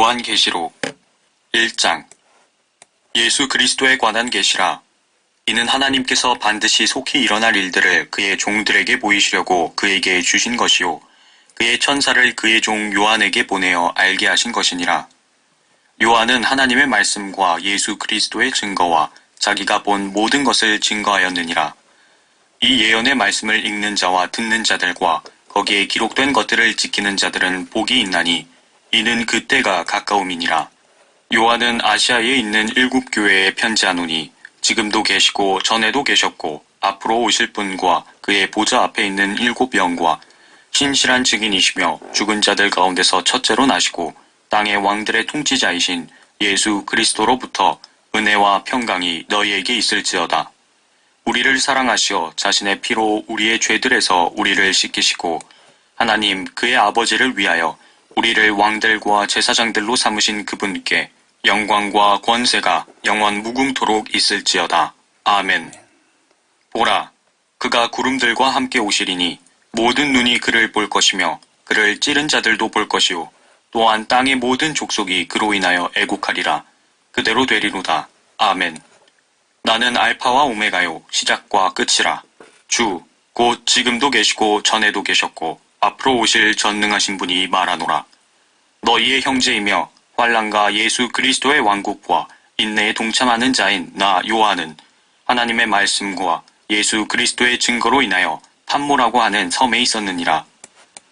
요한계시록 1장. 예수 그리스도에 관한 계시라. 이는 하나님께서 반드시 속히 일어날 일들을 그의 종들에게 보이시려고 그에게 주신 것이요 그의 천사를 그의 종 요한에게 보내어 알게 하신 것이니라. 요한은 하나님의 말씀과 예수 그리스도의 증거와 자기가 본 모든 것을 증거하였느니라. 이 예언의 말씀을 읽는 자와 듣는 자들과 거기에 기록된 것들을 지키는 자들은 복이 있나니 이는 그때가 가까움이니라. 요한은 아시아에 있는 7 교회에 편지하노니 지금도 계시고 전에도 계셨고 앞으로 오실 분과 그의 보좌 앞에 있는 7 영과 신실한 증인이시며 죽은 자들 가운데서 첫째로 나시고 땅의 왕들의 통치자이신 예수 그리스도로부터 은혜와 평강이 너희에게 있을지어다. 우리를 사랑하시어 자신의 피로 우리의 죄들에서 우리를 씻기시고 하나님 그의 아버지를 위하여 우리를 왕들과 제사장들로 삼으신 그분께 영광과 권세가 영원 무궁토록 있을지어다. 아멘. 보라, 그가 구름들과 함께 오시리니 모든 눈이 그를 볼 것이며 그를 찌른 자들도 볼 것이요 또한 땅의 모든 족속이 그로 인하여 애국하리라. 그대로 되리로다. 아멘. 나는 알파와 오메가요 시작과 끝이라. 주, 곧 지금도 계시고 전에도 계셨고 앞으로 오실 전능하신 분이 말하노라. 너희의 형제이며 환난과 예수 그리스도의 왕국과 인내에 동참하는 자인 나 요한은 하나님의 말씀과 예수 그리스도의 증거로 인하여 판모라고 하는 섬에 있었느니라.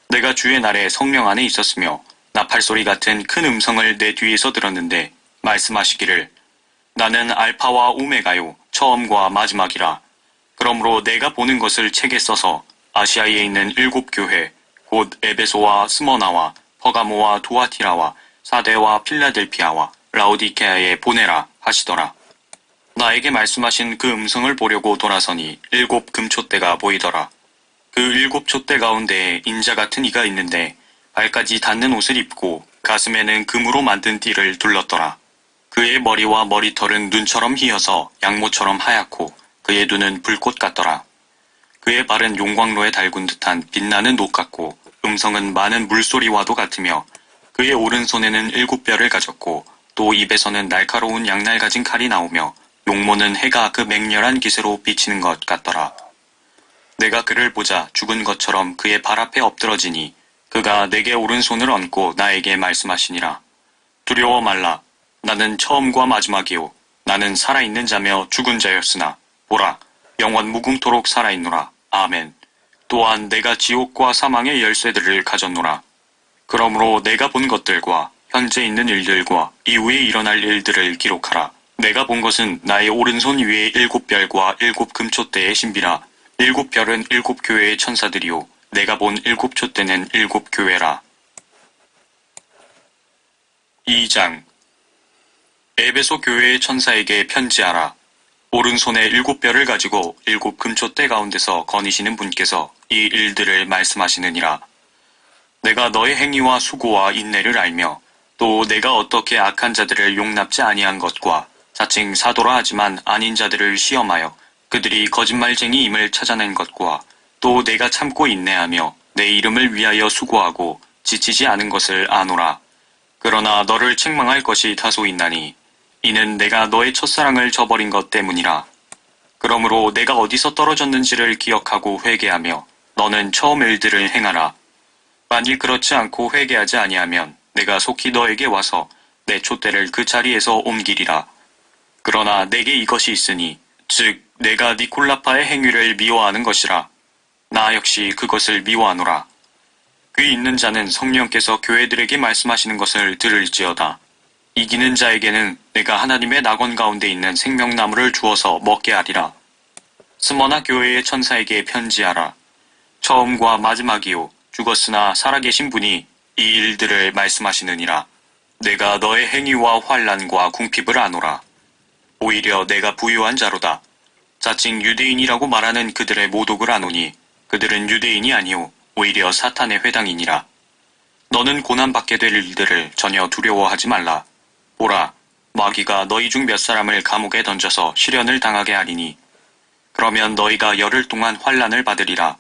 내가 주의 날에 성령 안에 있었으며 나팔소리 같은 큰 음성을 내 뒤에서 들었는데 말씀하시기를 나는 알파와 오메가요 처음과 마지막이라. 그러므로 내가 보는 것을 책에 써서 아시아에 있는 7 교회 곧 에베소와 스머나와 퍼가모와 두아티라와 사데와 필라델피아와 라오디케아에 보내라 하시더라. 나에게 말씀하신 그 음성을 보려고 돌아서니 7 금촛대가 보이더라. 그 7 촛대 가운데에 인자 같은 이가 있는데 발까지 닿는 옷을 입고 가슴에는 금으로 만든 띠를 둘렀더라. 그의 머리와 머리털은 눈처럼 희어서 양모처럼 하얗고 그의 눈은 불꽃 같더라. 그의 발은 용광로에 달군 듯한 빛나는 녹 같고 음성은 많은 물소리와도 같으며 그의 오른손에는 7 뼈를 가졌고 또 입에서는 날카로운 양날 가진 칼이 나오며 용모는 해가 그 맹렬한 기세로 비치는 것 같더라. 내가 그를 보자 죽은 것처럼 그의 발 앞에 엎드러지니 그가 내게 오른손을 얹고 나에게 말씀하시니라. 두려워 말라. 나는 처음과 마지막이요 나는 살아있는 자며 죽은 자였으나 보라 영원 무궁토록 살아있노라. 아멘. 또한 내가 지옥과 사망의 열쇠들을 가졌노라. 그러므로 내가 본 것들과 현재 있는 일들과 이후에 일어날 일들을 기록하라. 내가 본 것은 나의 오른손 위에 7 별과 7 금촛대의 신비라. 7 별은 7 교회의 천사들이요 내가 본 7 촛대는 7 교회라. 2장. 에베소 교회의 천사에게 편지하라. 오른손에 7 뼈를 가지고 7 금촛대 가운데서 거니시는 분께서 이 일들을 말씀하시느니라. 내가 너의 행위와 수고와 인내를 알며 또 내가 어떻게 악한 자들을 용납지 아니한 것과 자칭 사도라 하지만 아닌 자들을 시험하여 그들이 거짓말쟁이임을 찾아낸 것과 또 내가 참고 인내하며 내 이름을 위하여 수고하고 지치지 않은 것을 아노라. 그러나 너를 책망할 것이 다소 있나니 이는 내가 너의 첫사랑을 저버린 것 때문이라. 그러므로 내가 어디서 떨어졌는지를 기억하고 회개하며 너는 처음 일들을 행하라. 만일 그렇지 않고 회개하지 아니하면 내가 속히 너에게 와서 내 촛대를 그 자리에서 옮기리라. 그러나 내게 이것이 있으니 즉 내가 니콜라파의 행위를 미워하는 것이라. 나 역시 그것을 미워하노라. 귀 있는 자는 성령께서 교회들에게 말씀하시는 것을 들을지어다. 이기는 자에게는 내가 하나님의 낙원 가운데 있는 생명나무를 주어서 먹게 하리라. 스머나 교회의 천사에게 편지하라. 처음과 마지막이요 죽었으나 살아계신 분이 이 일들을 말씀하시느니라. 내가 너의 행위와 환난과 궁핍을 아노라. 오히려 내가 부유한 자로다. 자칭 유대인이라고 말하는 그들의 모독을 아노니 그들은 유대인이 아니오 오히려 사탄의 회당이니라. 너는 고난받게 될 일들을 전혀 두려워하지 말라. 보라, 마귀가 너희 중 몇 사람을 감옥에 던져서 시련을 당하게 하리니 그러면 너희가 열흘 동안 환난을 받으리라.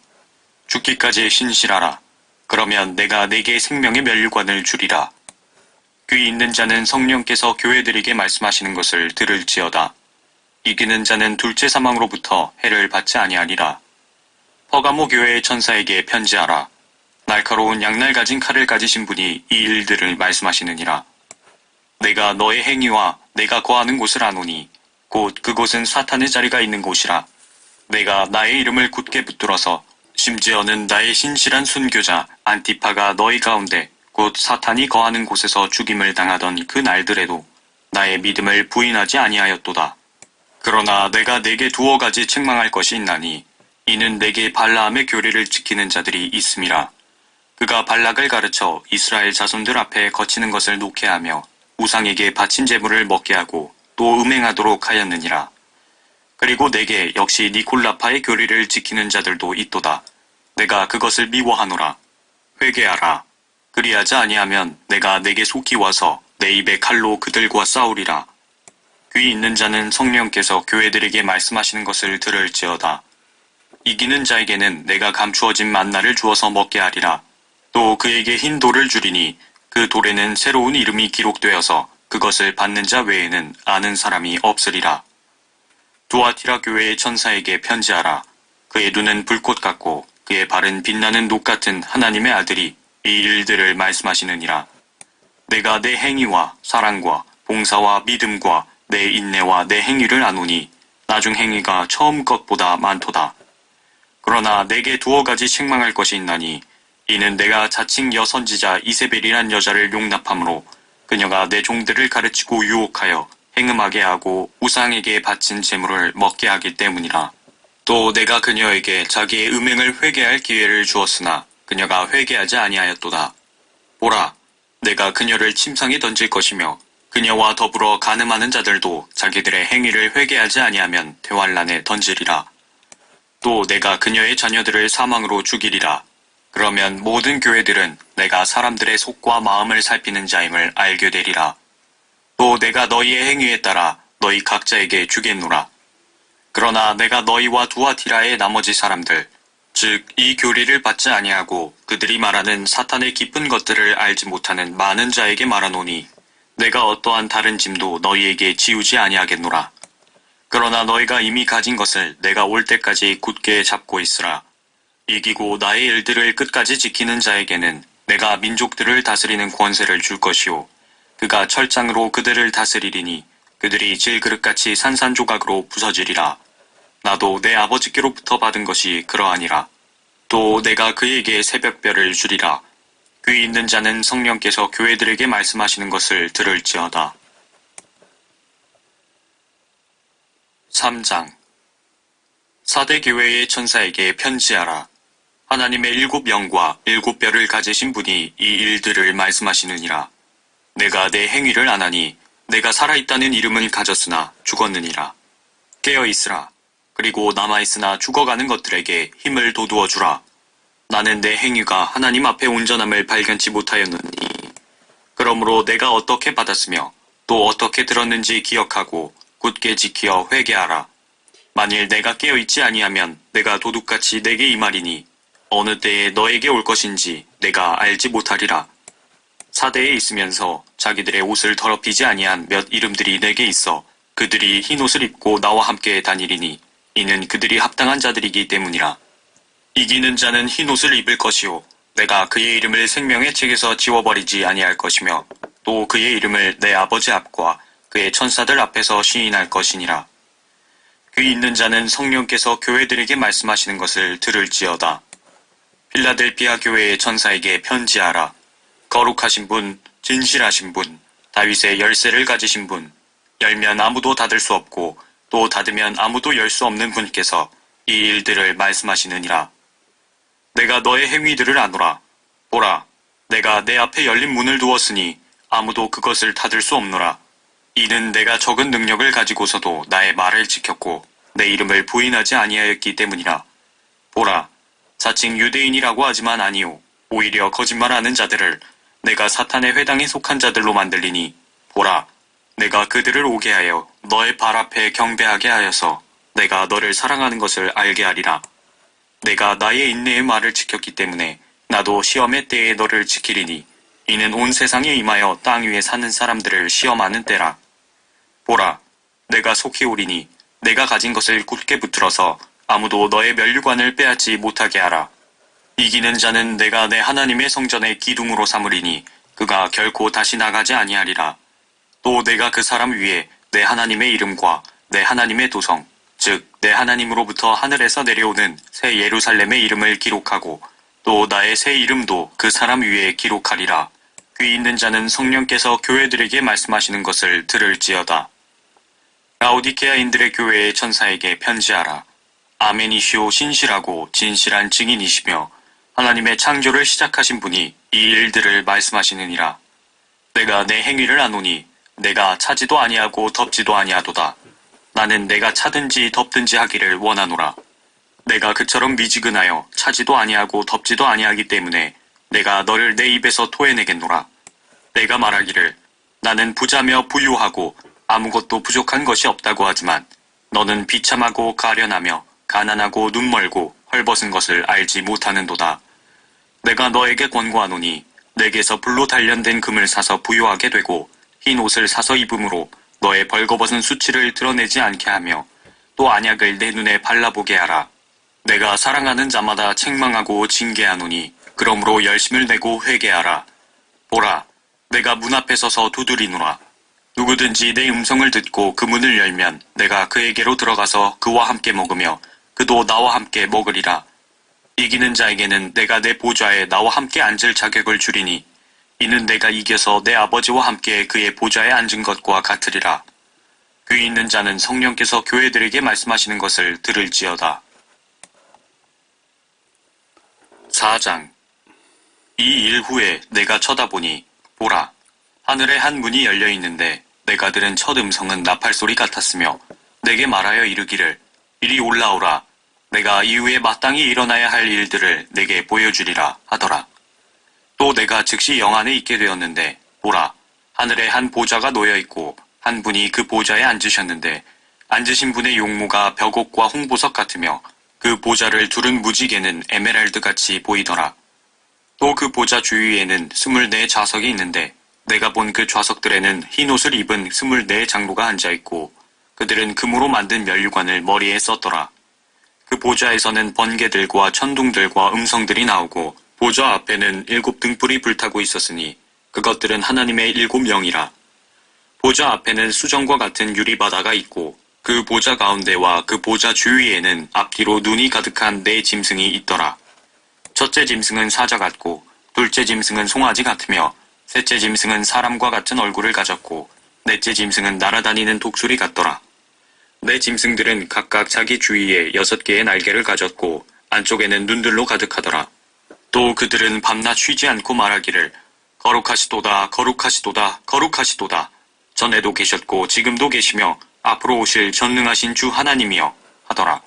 죽기까지 신실하라. 그러면 내가 네게 생명의 면류관을 주리라. 귀 있는 자는 성령께서 교회들에게 말씀하시는 것을 들을지어다. 이기는 자는 둘째 사망으로부터 해를 받지 아니하리라. 퍼가모 교회의 천사에게 편지하라. 날카로운 양날 가진 칼을 가지신 분이 이 일들을 말씀하시느니라. 내가 너의 행위와 내가 거하는 곳을 아노니 곧 그곳은 사탄의 자리가 있는 곳이라. 내가 나의 이름을 굳게 붙들어서 심지어는 나의 신실한 순교자 안티파가 너희 가운데 곧 사탄이 거하는 곳에서 죽임을 당하던 그 날들에도 나의 믿음을 부인하지 아니하였도다. 그러나 내가 네게 두어 가지 책망할 것이 있나니 이는 내게 발라함의 교리를 지키는 자들이 있음이라. 그가 발락을 가르쳐 이스라엘 자손들 앞에 거치는 것을 놓게 하며 우상에게 바친 제물을 먹게 하고 또 음행하도록 하였느니라. 그리고 내게 역시 니콜라파의 교리를 지키는 자들도 있도다. 내가 그것을 미워하노라. 회개하라. 그리하지 아니하면 내가 내게 속히 와서 내 입에 칼로 그들과 싸우리라. 귀 있는 자는 성령께서 교회들에게 말씀하시는 것을 들을지어다. 이기는 자에게는 내가 감추어진 만나를 주어서 먹게 하리라. 또 그에게 흰 돌을 주리니 그 돌에는 새로운 이름이 기록되어서 그것을 받는 자 외에는 아는 사람이 없으리라. 두아티라 교회의 천사에게 편지하라. 그의 눈은 불꽃 같고 그의 발은 빛나는 녹 같은 하나님의 아들이 이 일들을 말씀하시느니라. 내가 내 행위와 사랑과 봉사와 믿음과 내 인내와 내 행위를 아노니 나중 행위가 처음 것보다 많도다. 그러나 내게 두어 가지 책망할 것이 있나니 이는 내가 자칭 여선지자 이세벨이란 여자를 용납함으로 그녀가 내 종들을 가르치고 유혹하여 행음하게 하고 우상에게 바친 제물을 먹게 하기 때문이라. 또 내가 그녀에게 자기의 음행을 회개할 기회를 주었으나 그녀가 회개하지 아니하였도다. 보라, 내가 그녀를 침상에 던질 것이며 그녀와 더불어 간음하는 자들도 자기들의 행위를 회개하지 아니하면 대환란에 던지리라. 또 내가 그녀의 자녀들을 사망으로 죽이리라. 그러면 모든 교회들은 내가 사람들의 속과 마음을 살피는 자임을 알게 되리라. 또 내가 너희의 행위에 따라 너희 각자에게 주겠노라. 그러나 내가 너희와 두아티라의 나머지 사람들, 즉 이 교리를 받지 아니하고 그들이 말하는 사탄의 깊은 것들을 알지 못하는 많은 자에게 말하노니 내가 어떠한 다른 짐도 너희에게 지우지 아니하겠노라. 그러나 너희가 이미 가진 것을 내가 올 때까지 굳게 잡고 있으라. 이기고 나의 일들을 끝까지 지키는 자에게는 내가 민족들을 다스리는 권세를 줄 것이요. 그가 철장으로 그들을 다스리리니 그들이 질그릇같이 산산조각으로 부서지리라. 나도 내 아버지께로부터 받은 것이 그러하니라. 또 내가 그에게 새벽별을 주리라. 귀 있는 자는 성령께서 교회들에게 말씀하시는 것을 들을지어다. 3장. 사대 교회의 천사에게 편지하라. 하나님의 7영과 7별을 가지신 분이 이 일들을 말씀하시느니라. 내가 내 행위를 안하니 내가 살아있다는 이름을 가졌으나 죽었느니라. 깨어있으라. 그리고 남아있으나 죽어가는 것들에게 힘을 돋우어 주라. 나는 내 행위가 하나님 앞에 온전함을 발견치 못하였느니 그러므로 내가 어떻게 받았으며 또 어떻게 들었는지 기억하고 굳게 지키어 회개하라. 만일 내가 깨어있지 아니하면 내가 도둑같이 내게 임하리니 어느 때에 너에게 올 것인지 내가 알지 못하리라. 사대에 있으면서 자기들의 옷을 더럽히지 아니한 몇 이름들이 내게 있어 그들이 흰 옷을 입고 나와 함께 다니리니 이는 그들이 합당한 자들이기 때문이라. 이기는 자는 흰 옷을 입을 것이요 내가 그의 이름을 생명의 책에서 지워버리지 아니할 것이며 또 그의 이름을 내 아버지 앞과 그의 천사들 앞에서 시인할 것이니라. 귀 있는 자는 성령께서 교회들에게 말씀하시는 것을 들을지어다. 필라델피아 교회의 천사에게 편지하라. 거룩하신 분, 진실하신 분, 다윗의 열쇠를 가지신 분, 열면 아무도 닫을 수 없고 또 닫으면 아무도 열 수 없는 분께서 이 일들을 말씀하시느니라. 내가 너의 행위들을 아노라. 보라, 내가 내 앞에 열린 문을 두었으니 아무도 그것을 닫을 수 없노라. 이는 내가 적은 능력을 가지고서도 나의 말을 지켰고 내 이름을 부인하지 아니하였기 때문이라. 보라, 자칭 유대인이라고 하지만 아니요 오히려 거짓말하는 자들을 내가 사탄의 회당에 속한 자들로 만들리니 보라, 내가 그들을 오게 하여 너의 발 앞에 경배하게 하여서 내가 너를 사랑하는 것을 알게 하리라. 내가 나의 인내의 말을 지켰기 때문에 나도 시험의 때에 너를 지키리니 이는 온 세상에 임하여 땅 위에 사는 사람들을 시험하는 때라. 보라, 내가 속히 오리니 내가 가진 것을 굳게 붙들어서 아무도 너의 면류관을 빼앗지 못하게 하라. 이기는 자는 내가 내 하나님의 성전의 기둥으로 삼으리니 그가 결코 다시 나가지 아니하리라. 또 내가 그 사람 위에 내 하나님의 이름과 내 하나님의 도성, 즉 내 하나님으로부터 하늘에서 내려오는 새 예루살렘의 이름을 기록하고 또 나의 새 이름도 그 사람 위에 기록하리라. 귀 있는 자는 성령께서 교회들에게 말씀하시는 것을 들을지어다. 라오디케아인들의 교회의 천사에게 편지하라. 아멘이시오 신실하고 진실한 증인이시며 하나님의 창조를 시작하신 분이 이 일들을 말씀하시느니라. 내가 내 행위를 아노니 내가 차지도 아니하고 덮지도 아니하도다. 나는 내가 차든지 덮든지 하기를 원하노라. 내가 그처럼 미지근하여 차지도 아니하고 덮지도 아니하기 때문에 내가 너를 내 입에서 토해내겠노라. 내가 말하기를 나는 부자며 부유하고 아무것도 부족한 것이 없다고 하지만 너는 비참하고 가련하며 가난하고 눈멀고 헐벗은 것을 알지 못하는도다. 내가 너에게 권고하노니 내게서 불로 단련된 금을 사서 부유하게 되고 흰 옷을 사서 입음으로 너의 벌거벗은 수치를 드러내지 않게 하며 또 안약을 내 눈에 발라보게 하라. 내가 사랑하는 자마다 책망하고 징계하노니 그러므로 열심을 내고 회개하라. 보라, 내가 문 앞에 서서 두드리노라. 누구든지 내 음성을 듣고 그 문을 열면 내가 그에게로 들어가서 그와 함께 먹으며 그도 나와 함께 먹으리라. 이기는 자에게는 내가 내 보좌에 나와 함께 앉을 자격을 주리니 이는 내가 이겨서 내 아버지와 함께 그의 보좌에 앉은 것과 같으리라. 귀 있는 자는 성령께서 교회들에게 말씀하시는 것을 들을지어다. 4장. 이 일 후에 내가 쳐다보니 보라, 하늘에 한 문이 열려 있는데 내가 들은 첫 음성은 나팔소리 같았으며 내게 말하여 이르기를 이리 올라오라. 내가 이후에 마땅히 일어나야 할 일들을 내게 보여주리라 하더라. 또 내가 즉시 영 안에 있게 되었는데 보라, 하늘에 한 보좌가 놓여 있고 한 분이 그 보좌에 앉으셨는데 앉으신 분의 용모가 벽옥과 홍보석 같으며 그 보좌를 두른 무지개는 에메랄드같이 보이더라. 또 그 보좌 주위에는 24 좌석이 있는데 내가 본 그 좌석들에는 흰 옷을 입은 24 장로가 앉아있고 그들은 금으로 만든 면류관을 머리에 썼더라. 그 보좌에서는 번개들과 천둥들과 음성들이 나오고 보좌 앞에는 7 등불이 불타고 있었으니 그것들은 하나님의 7 영이라. 보좌 앞에는 수정과 같은 유리바다가 있고 그 보좌 가운데와 그 보좌 주위에는 앞뒤로 눈이 가득한 4 짐승이 있더라. 첫째 짐승은 사자 같고 둘째 짐승은 송아지 같으며 셋째 짐승은 사람과 같은 얼굴을 가졌고 넷째 짐승은 날아다니는 독수리 같더라. 4 짐승들은 각각 자기 주위에 6개의 날개를 가졌고 안쪽에는 눈들로 가득하더라. 또 그들은 밤낮 쉬지 않고 말하기를 거룩하시도다 거룩하시도다 거룩하시도다. 전에도 계셨고 지금도 계시며 앞으로 오실 전능하신 주 하나님이여 하더라.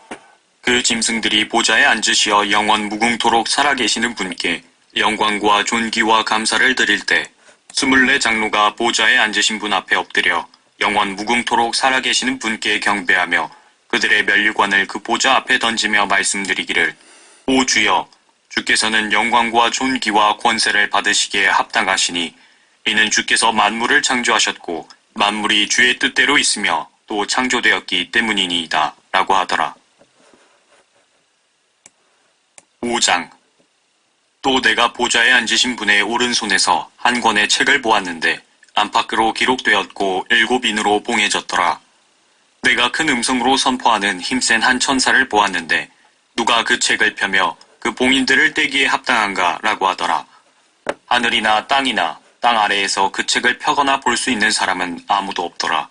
그 짐승들이 보좌에 앉으시어 영원 무궁토록 살아계시는 분께 영광과 존귀와 감사를 드릴 때 24 장로가 보좌에 앉으신 분 앞에 엎드려 영원 무궁토록 살아계시는 분께 경배하며 그들의 면류관을 그 보좌 앞에 던지며 말씀드리기를 오 주여, 주께서는 영광과 존귀와 권세를 받으시기에 합당하시니 이는 주께서 만물을 창조하셨고 만물이 주의 뜻대로 있으며 또 창조되었기 때문이니이다 라고 하더라. 5장. 또 내가 보좌에 앉으신 분의 오른손에서 한 권의 책을 보았는데 안팎으로 기록되었고 7 인으로 봉해졌더라. 내가 큰 음성으로 선포하는 힘센 한 천사를 보았는데 누가 그 책을 펴며 그 봉인들을 떼기에 합당한가 라고 하더라. 하늘이나 땅이나 땅 아래에서 그 책을 펴거나 볼 수 있는 사람은 아무도 없더라.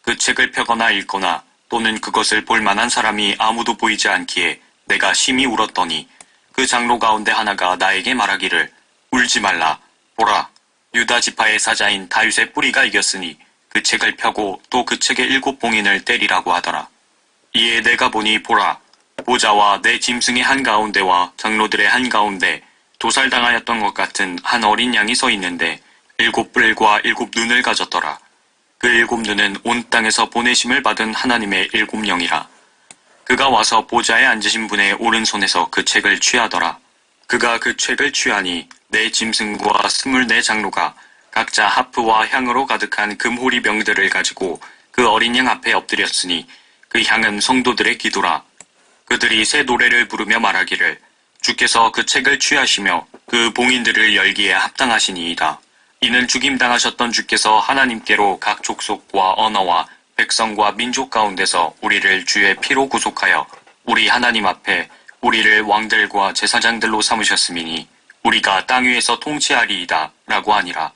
그 책을 펴거나 읽거나 또는 그것을 볼 만한 사람이 아무도 보이지 않기에 내가 심히 울었더니 그 장로 가운데 하나가 나에게 말하기를 울지 말라. 보라, 유다 지파의 사자인 다윗의 뿌리가 이겼으니 그 책을 펴고 또 그 책의 7 봉인을 때리라고 하더라. 이에 내가 보니 보라, 보좌와 내 짐승의 한가운데와 장로들의 한가운데 도살당하였던 것 같은 한 어린 양이 서 있는데 7 뿔과 7 눈을 가졌더라. 그 7 눈은 온 땅에서 보내심을 받은 하나님의 7 영이라. 그가 와서 보좌에 앉으신 분의 오른손에서 그 책을 취하더라. 그가 그 책을 취하니 네 짐승과 24 장로가 각자 하프와 향으로 가득한 금호리병들을 가지고 그 어린 양 앞에 엎드렸으니 그 향은 성도들의 기도라. 그들이 새 노래를 부르며 말하기를 주께서 그 책을 취하시며 그 봉인들을 열기에 합당하시니이다. 이는 죽임당하셨던 주께서 하나님께로 각 족속과 언어와 백성과 민족 가운데서 우리를 주의 피로 구속하여 우리 하나님 앞에 우리를 왕들과 제사장들로 삼으셨음이니 우리가 땅 위에서 통치하리이다 라고 하니라.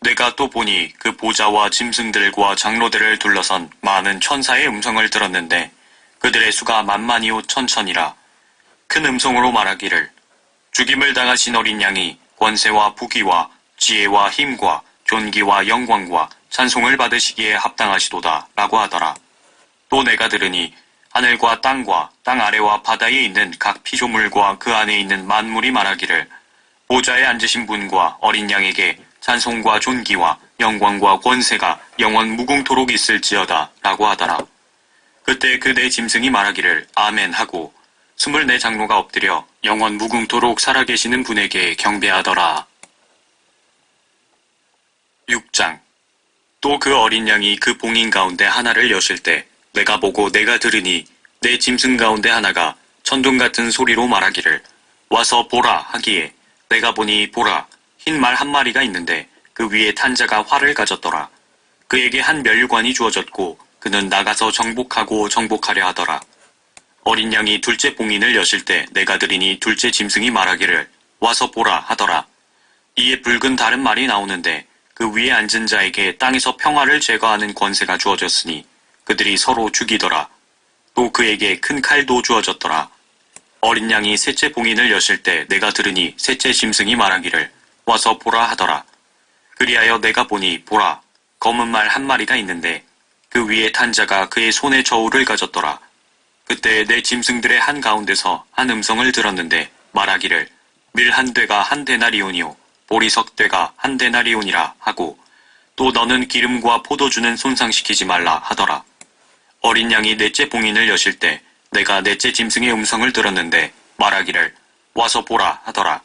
내가 또 보니 그 보좌와 짐승들과 장로들을 둘러선 많은 천사의 음성을 들었는데 그들의 수가 만만이요 천천이라. 큰 음성으로 말하기를 죽임을 당하신 어린 양이 권세와 부귀와 지혜와 힘과 존귀와 영광과 찬송을 받으시기에 합당하시도다 라고 하더라. 또 내가 들으니 하늘과 땅과 땅 아래와 바다에 있는 각 피조물과 그 안에 있는 만물이 말하기를 보좌에 앉으신 분과 어린 양에게 찬송과 존귀와 영광과 권세가 영원 무궁토록 있을지어다 라고 하더라. 그때 그 네 짐승이 말하기를 아멘 하고 24 장로가 엎드려 영원 무궁토록 살아계시는 분에게 경배하더라. 6장. 또 그 어린 양이 그 봉인 가운데 하나를 여실 때 내가 보고 내가 들으니 내 짐승 가운데 하나가 천둥 같은 소리로 말하기를 와서 보라 하기에 내가 보니 보라 흰 말 한 마리가 있는데 그 위에 탄 자가 활을 가졌더라. 그에게 한 멸관이 주어졌고 그는 나가서 정복하고 정복하려 하더라. 어린 양이 둘째 봉인을 여실 때 내가 들으니 둘째 짐승이 말하기를 와서 보라 하더라. 이에 붉은 다른 말이 나오는데 그 위에 앉은 자에게 땅에서 평화를 제거하는 권세가 주어졌으니 그들이 서로 죽이더라. 또 그에게 큰 칼도 주어졌더라. 어린 양이 셋째 봉인을 여실 때 내가 들으니 셋째 짐승이 말하기를 와서 보라 하더라. 그리하여 내가 보니 보라 검은 말 한 마리가 있는데 그 위에 탄 자가 그의 손에 저울을 가졌더라. 그때 내 짐승들의 한 가운데서 한 음성을 들었는데 말하기를 밀 한 되가 한 데나리온이요 보리석 되가 한 데나리온이라 하고 또 너는 기름과 포도주는 손상시키지 말라 하더라. 어린 양이 넷째 봉인을 여실 때 내가 넷째 짐승의 음성을 들었는데 말하기를 와서 보라 하더라.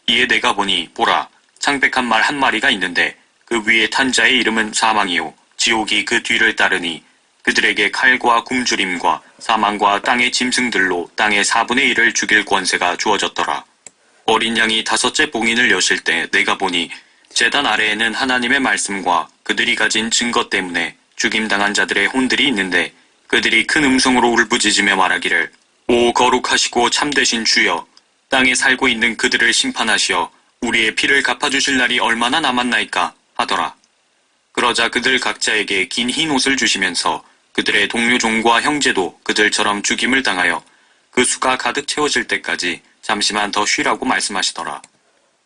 이에 내가 보니 보라 창백한 말 한 마리가 있는데 그 위에 탄 자의 이름은 사망이요 지옥이 그 뒤를 따르니 그들에게 칼과 굶주림과 사망과 땅의 짐승들로 땅의 4분의 1을 죽일 권세가 주어졌더라. 어린 양이 다섯째 봉인을 여실 때 내가 보니 제단 아래에는 하나님의 말씀과 그들이 가진 증거 때문에 죽임당한 자들의 혼들이 있는데 그들이 큰 음성으로 울부짖으며 말하기를 오 거룩하시고 참되신 주여 땅에 살고 있는 그들을 심판하시어 우리의 피를 갚아주실 날이 얼마나 남았나이까 하더라. 그러자 그들 각자에게 긴 흰 옷을 주시면서 그들의 동료 종과 형제도 그들처럼 죽임을 당하여 그 수가 가득 채워질 때까지 잠시만 더 쉬라고 말씀하시더라.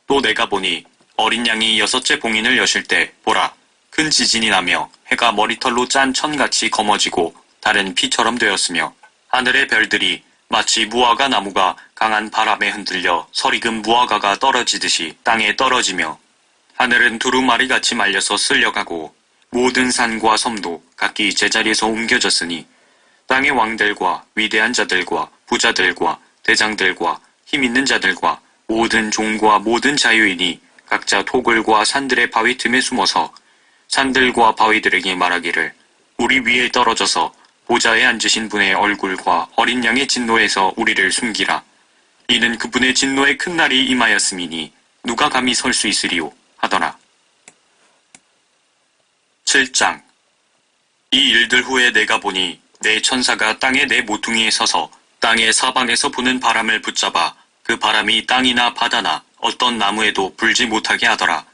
또 내가 보니 어린 양이 여섯째 봉인을 여실 때 보라 큰 지진이 나며 해가 머리털로 짠 천같이 검어지고 달은 피처럼 되었으며 하늘의 별들이 마치 무화과 나무가 강한 바람에 흔들려 서리금 무화과가 떨어지듯이 땅에 떨어지며 하늘은 두루마리같이 말려서 쓸려가고 모든 산과 섬도 각기 제자리에서 옮겨졌으니 땅의 왕들과 위대한 자들과 부자들과 대장들과 힘있는 자들과 모든 종과 모든 자유인이 각자 토굴과 산들의 바위 틈에 숨어서 산들과 바위들에게 말하기를 우리 위에 떨어져서 보좌에 앉으신 분의 얼굴과 어린 양의 진노에서 우리를 숨기라. 이는 그분의 진노의 큰 날이 임하였음이니 누가 감히 설 수 있으리요 하더라. 7장. 이 일들 후에 내가 보니 내 천사가 땅의 네 모퉁이에 서서 땅의 사방에서 부는 바람을 붙잡아 그 바람이 땅이나 바다나 어떤 나무에도 불지 못하게 하더라.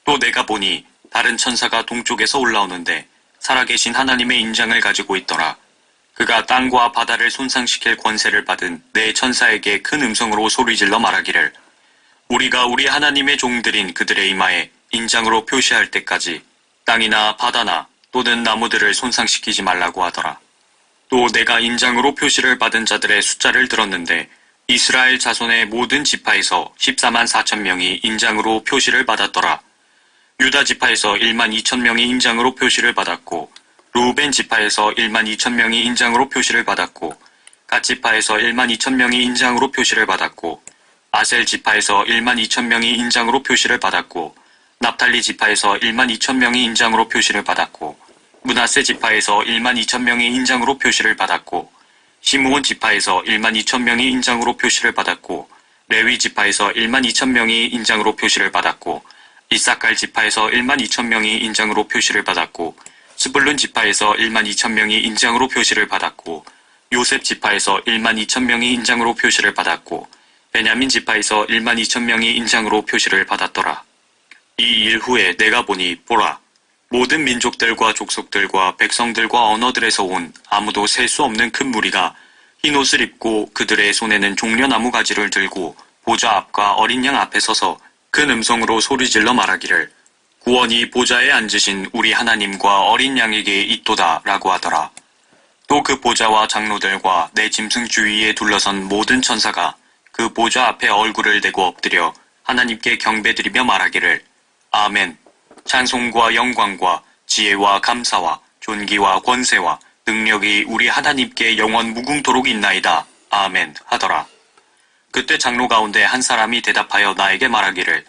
또 내가 보니 다른 천사가 동쪽에서 올라오는데 살아계신 하나님의 인장을 가지고 있더라. 그가 땅과 바다를 손상시킬 권세를 받은 내 천사에게 큰 음성으로 소리질러 말하기를 우리가 우리 하나님의 종들인 그들의 이마에 인장으로 표시할 때까지 땅이나 바다나 또는 나무들을 손상시키지 말라고 하더라. 또 내가 인장으로 표시를 받은 자들의 숫자를 들었는데 이스라엘 자손의 모든 지파에서 14만 4천 명이 인장으로 표시를 받았더라. 유다 지파에서 1만 2천 명이 인장으로 표시를 받았고 루벤 지파에서 1만 2천 명이 인장으로 표시를 받았고 갓 지파에서 1만 2천 명이 인장으로 표시를 받았고 아셀 지파에서 1만 2천 명이 인장으로 표시를 받았고 납탈리 지파에서 1만 2천 명이 인장으로 표시를 받았고 므낫세 지파에서 1만 2천 명이 인장으로 표시를 받았고 시므온 지파에서 1만 2천 명이 인장으로 표시를 받았고 레위 지파에서 1만 2천 명이 인장으로 표시를 받았고 이사칼 지파에서 1만 2천 명이 인장으로 표시를 받았고 스불룬 지파에서 1만 2천 명이 인장으로 표시를 받았고 요셉 지파에서 1만 2천 명이 인장으로 표시를 받았고 베냐민 지파에서 1만 2천 명이 인장으로 표시를 받았더라. 이 일 후에 내가 보니 보라, 모든 민족들과 족속들과 백성들과 언어들에서 온 아무도 셀 수 없는 큰 무리가 흰 옷을 입고 그들의 손에는 종려나무 가지를 들고 보좌 앞과 어린 양 앞에 서서 큰 음성으로 소리질러 말하기를 구원이 보좌에 앉으신 우리 하나님과 어린 양에게 있도다 라고 하더라. 또 그 보좌와 장로들과 내 짐승 주위에 둘러선 모든 천사가 그 보좌 앞에 얼굴을 대고 엎드려 하나님께 경배드리며 말하기를 아멘. 찬송과 영광과 지혜와 감사와 존귀와 권세와 능력이 우리 하나님께 영원 무궁토록 있나이다. 아멘 하더라. 그때 장로 가운데 한 사람이 대답하여 나에게 말하기를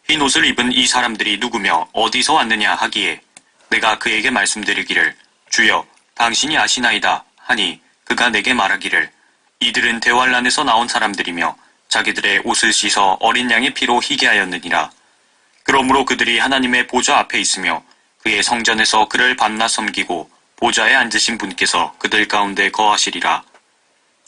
흰 옷을 입은 이 사람들이 누구며 어디서 왔느냐 하기에 내가 그에게 말씀드리기를 주여 당신이 아시나이다 하니 그가 내게 말하기를 이들은 대환란에서 나온 사람들이며 자기들의 옷을 씻어 어린 양의 피로 희게 하였느니라. 그러므로 그들이 하나님의 보좌 앞에 있으며 그의 성전에서 그를 받나 섬기고 보좌에 앉으신 분께서 그들 가운데 거하시리라.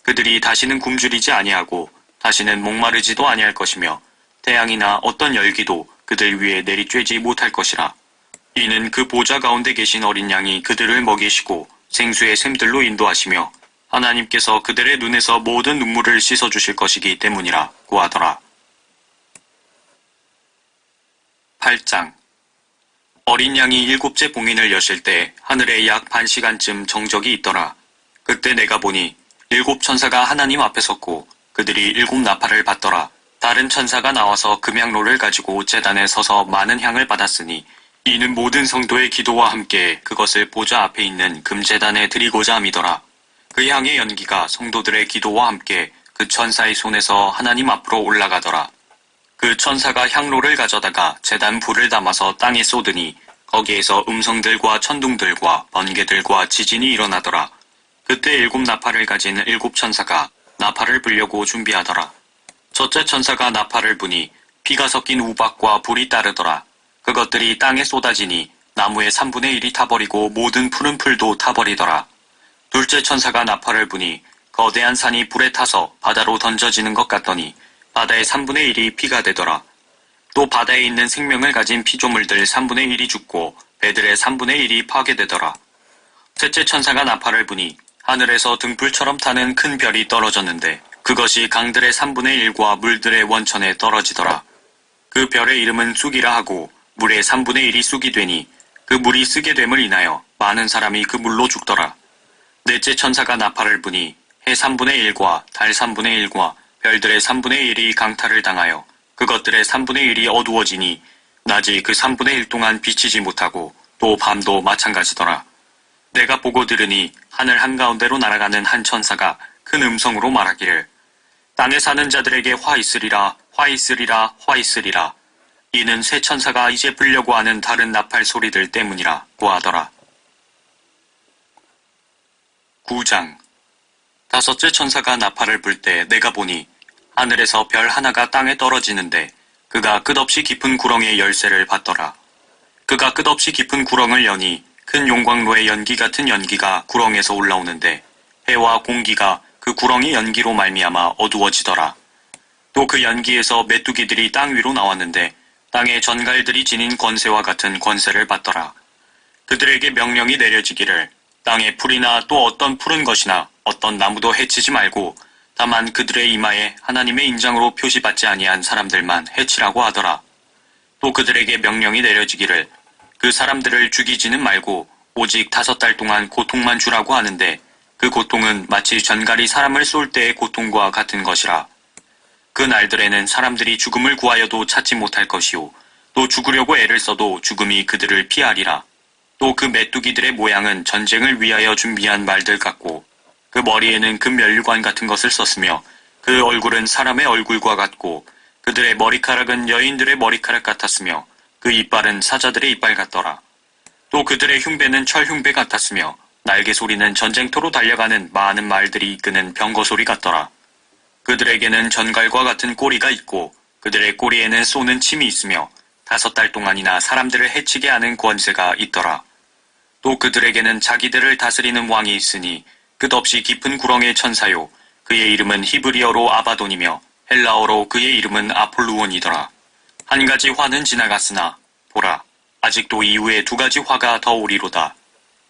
그들이 다시는 굶주리지 아니하고 다시는 목마르지도 아니할 것이며 태양이나 어떤 열기도 그들 위에 내리쬐지 못할 것이라. 이는 그 보좌 가운데 계신 어린 양이 그들을 먹이시고 생수의 샘들로 인도하시며 하나님께서 그들의 눈에서 모든 눈물을 씻어주실 것이기 때문이라고 하더라. 8장. 어린 양이 일곱째 봉인을 여실 때 하늘에 약 반 시간쯤 정적이 있더라. 그때 내가 보니 일곱 천사가 하나님 앞에 섰고 그들이 일곱 나팔을 받더라. 다른 천사가 나와서 금향로를 가지고 제단에 서서 많은 향을 받았으니 이는 모든 성도의 기도와 함께 그것을 보좌 앞에 있는 금제단에 드리고자 함이더라. 그 향의 연기가 성도들의 기도와 함께 그 천사의 손에서 하나님 앞으로 올라가더라. 그 천사가 향로를 가져다가 제단 불을 담아서 땅에 쏟으니 거기에서 음성들과 천둥들과 번개들과 지진이 일어나더라. 그때 일곱 나팔을 가진 일곱 천사가 나팔을 불려고 준비하더라. 첫째 천사가 나팔을 부니 피가 섞인 우박과 불이 따르더라. 그것들이 땅에 쏟아지니 나무의 3분의 1이 타버리고 모든 푸른 풀도 타버리더라. 둘째 천사가 나팔을 부니 거대한 산이 불에 타서 바다로 던져지는 것 같더니 바다의 3분의 1이 피가 되더라. 또 바다에 있는 생명을 가진 피조물들 3분의 1이 죽고 배들의 3분의 1이 파괴되더라. 셋째 천사가 나팔을 부니 하늘에서 등불처럼 타는 큰 별이 떨어졌는데 그것이 강들의 3분의 1과 물들의 원천에 떨어지더라. 그 별의 이름은 쑥이라 하고 물의 3분의 1이 쑥이 되니 그 물이 쓰게 됨을 인하여 많은 사람이 그 물로 죽더라. 넷째 천사가 나팔을 부니 해 3분의 1과 달 3분의 1과 별들의 3분의 1이 강탈을 당하여 그것들의 3분의 1이 어두워지니 낮이 그 3분의 1 동안 비치지 못하고 또 밤도 마찬가지더라. 내가 보고 들으니 하늘 한가운데로 날아가는 한 천사가 큰 음성으로 말하기를 땅에 사는 자들에게 화 있으리라 화 있으리라 화 있으리라. 이는 새 천사가 이제 불려고 하는 다른 나팔 소리들 때문이라고 하더라. 9장. 다섯째 천사가 나팔을 불 때 내가 보니 하늘에서 별 하나가 땅에 떨어지는데 그가 끝없이 깊은 구렁의 열쇠를 받더라. 그가 끝없이 깊은 구렁을 여니 큰 용광로의 연기 같은 연기가 구렁에서 올라오는데 해와 공기가 그 구렁의 연기로 말미암아 어두워지더라. 또 그 연기에서 메뚜기들이 땅 위로 나왔는데 땅의 전갈들이 지닌 권세와 같은 권세를 받더라. 그들에게 명령이 내려지기를 땅의 풀이나 또 어떤 푸른 것이나 어떤 나무도 해치지 말고 다만 그들의 이마에 하나님의 인장으로 표시받지 아니한 사람들만 해치라고 하더라. 또 그들에게 명령이 내려지기를 그 사람들을 죽이지는 말고 오직 5달 동안 고통만 주라고 하는데 그 고통은 마치 전갈이 사람을 쏠 때의 고통과 같은 것이라. 그 날들에는 사람들이 죽음을 구하여도 찾지 못할 것이요 또 죽으려고 애를 써도 죽음이 그들을 피하리라. 또 그 메뚜기들의 모양은 전쟁을 위하여 준비한 말들 같고 그 머리에는 금 면류관 같은 것을 썼으며 그 얼굴은 사람의 얼굴과 같고 그들의 머리카락은 여인들의 머리카락 같았으며 그 이빨은 사자들의 이빨 같더라. 또 그들의 흉배는 철 흉배 같았으며 날개 소리는 전쟁터로 달려가는 많은 말들이 이끄는 병거 소리 같더라. 그들에게는 전갈과 같은 꼬리가 있고 그들의 꼬리에는 쏘는 침이 있으며 5달 동안이나 사람들을 해치게 하는 권세가 있더라. 또 그들에게는 자기들을 다스리는 왕이 있으니 끝없이 깊은 구렁의 천사요 그의 이름은 히브리어로 아바돈이며 헬라어로 그의 이름은 아폴루온이더라. 한 가지 화는 지나갔으나 보라 아직도 이후에 2가지 화가 더 오리로다.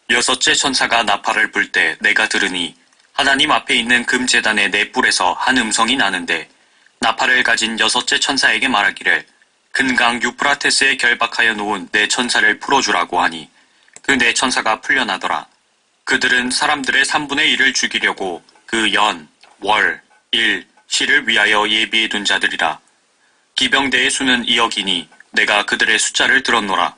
6째 천사가 나팔을 불 때 내가 들으니 하나님 앞에 있는 금제단의 네 뿔에서 한 음성이 나는데 나팔을 가진 6째 천사에게 말하기를 큰 강 유프라테스에 결박하여 놓은 네 천사를 풀어주라고 하니 그 네 천사가 풀려나더라. 그들은 사람들의 3분의 1을 죽이려고 그 연, 월, 일, 시를 위하여 예비해 둔 자들이라. 기병대의 수는 2억이니 내가 그들의 숫자를 들었노라.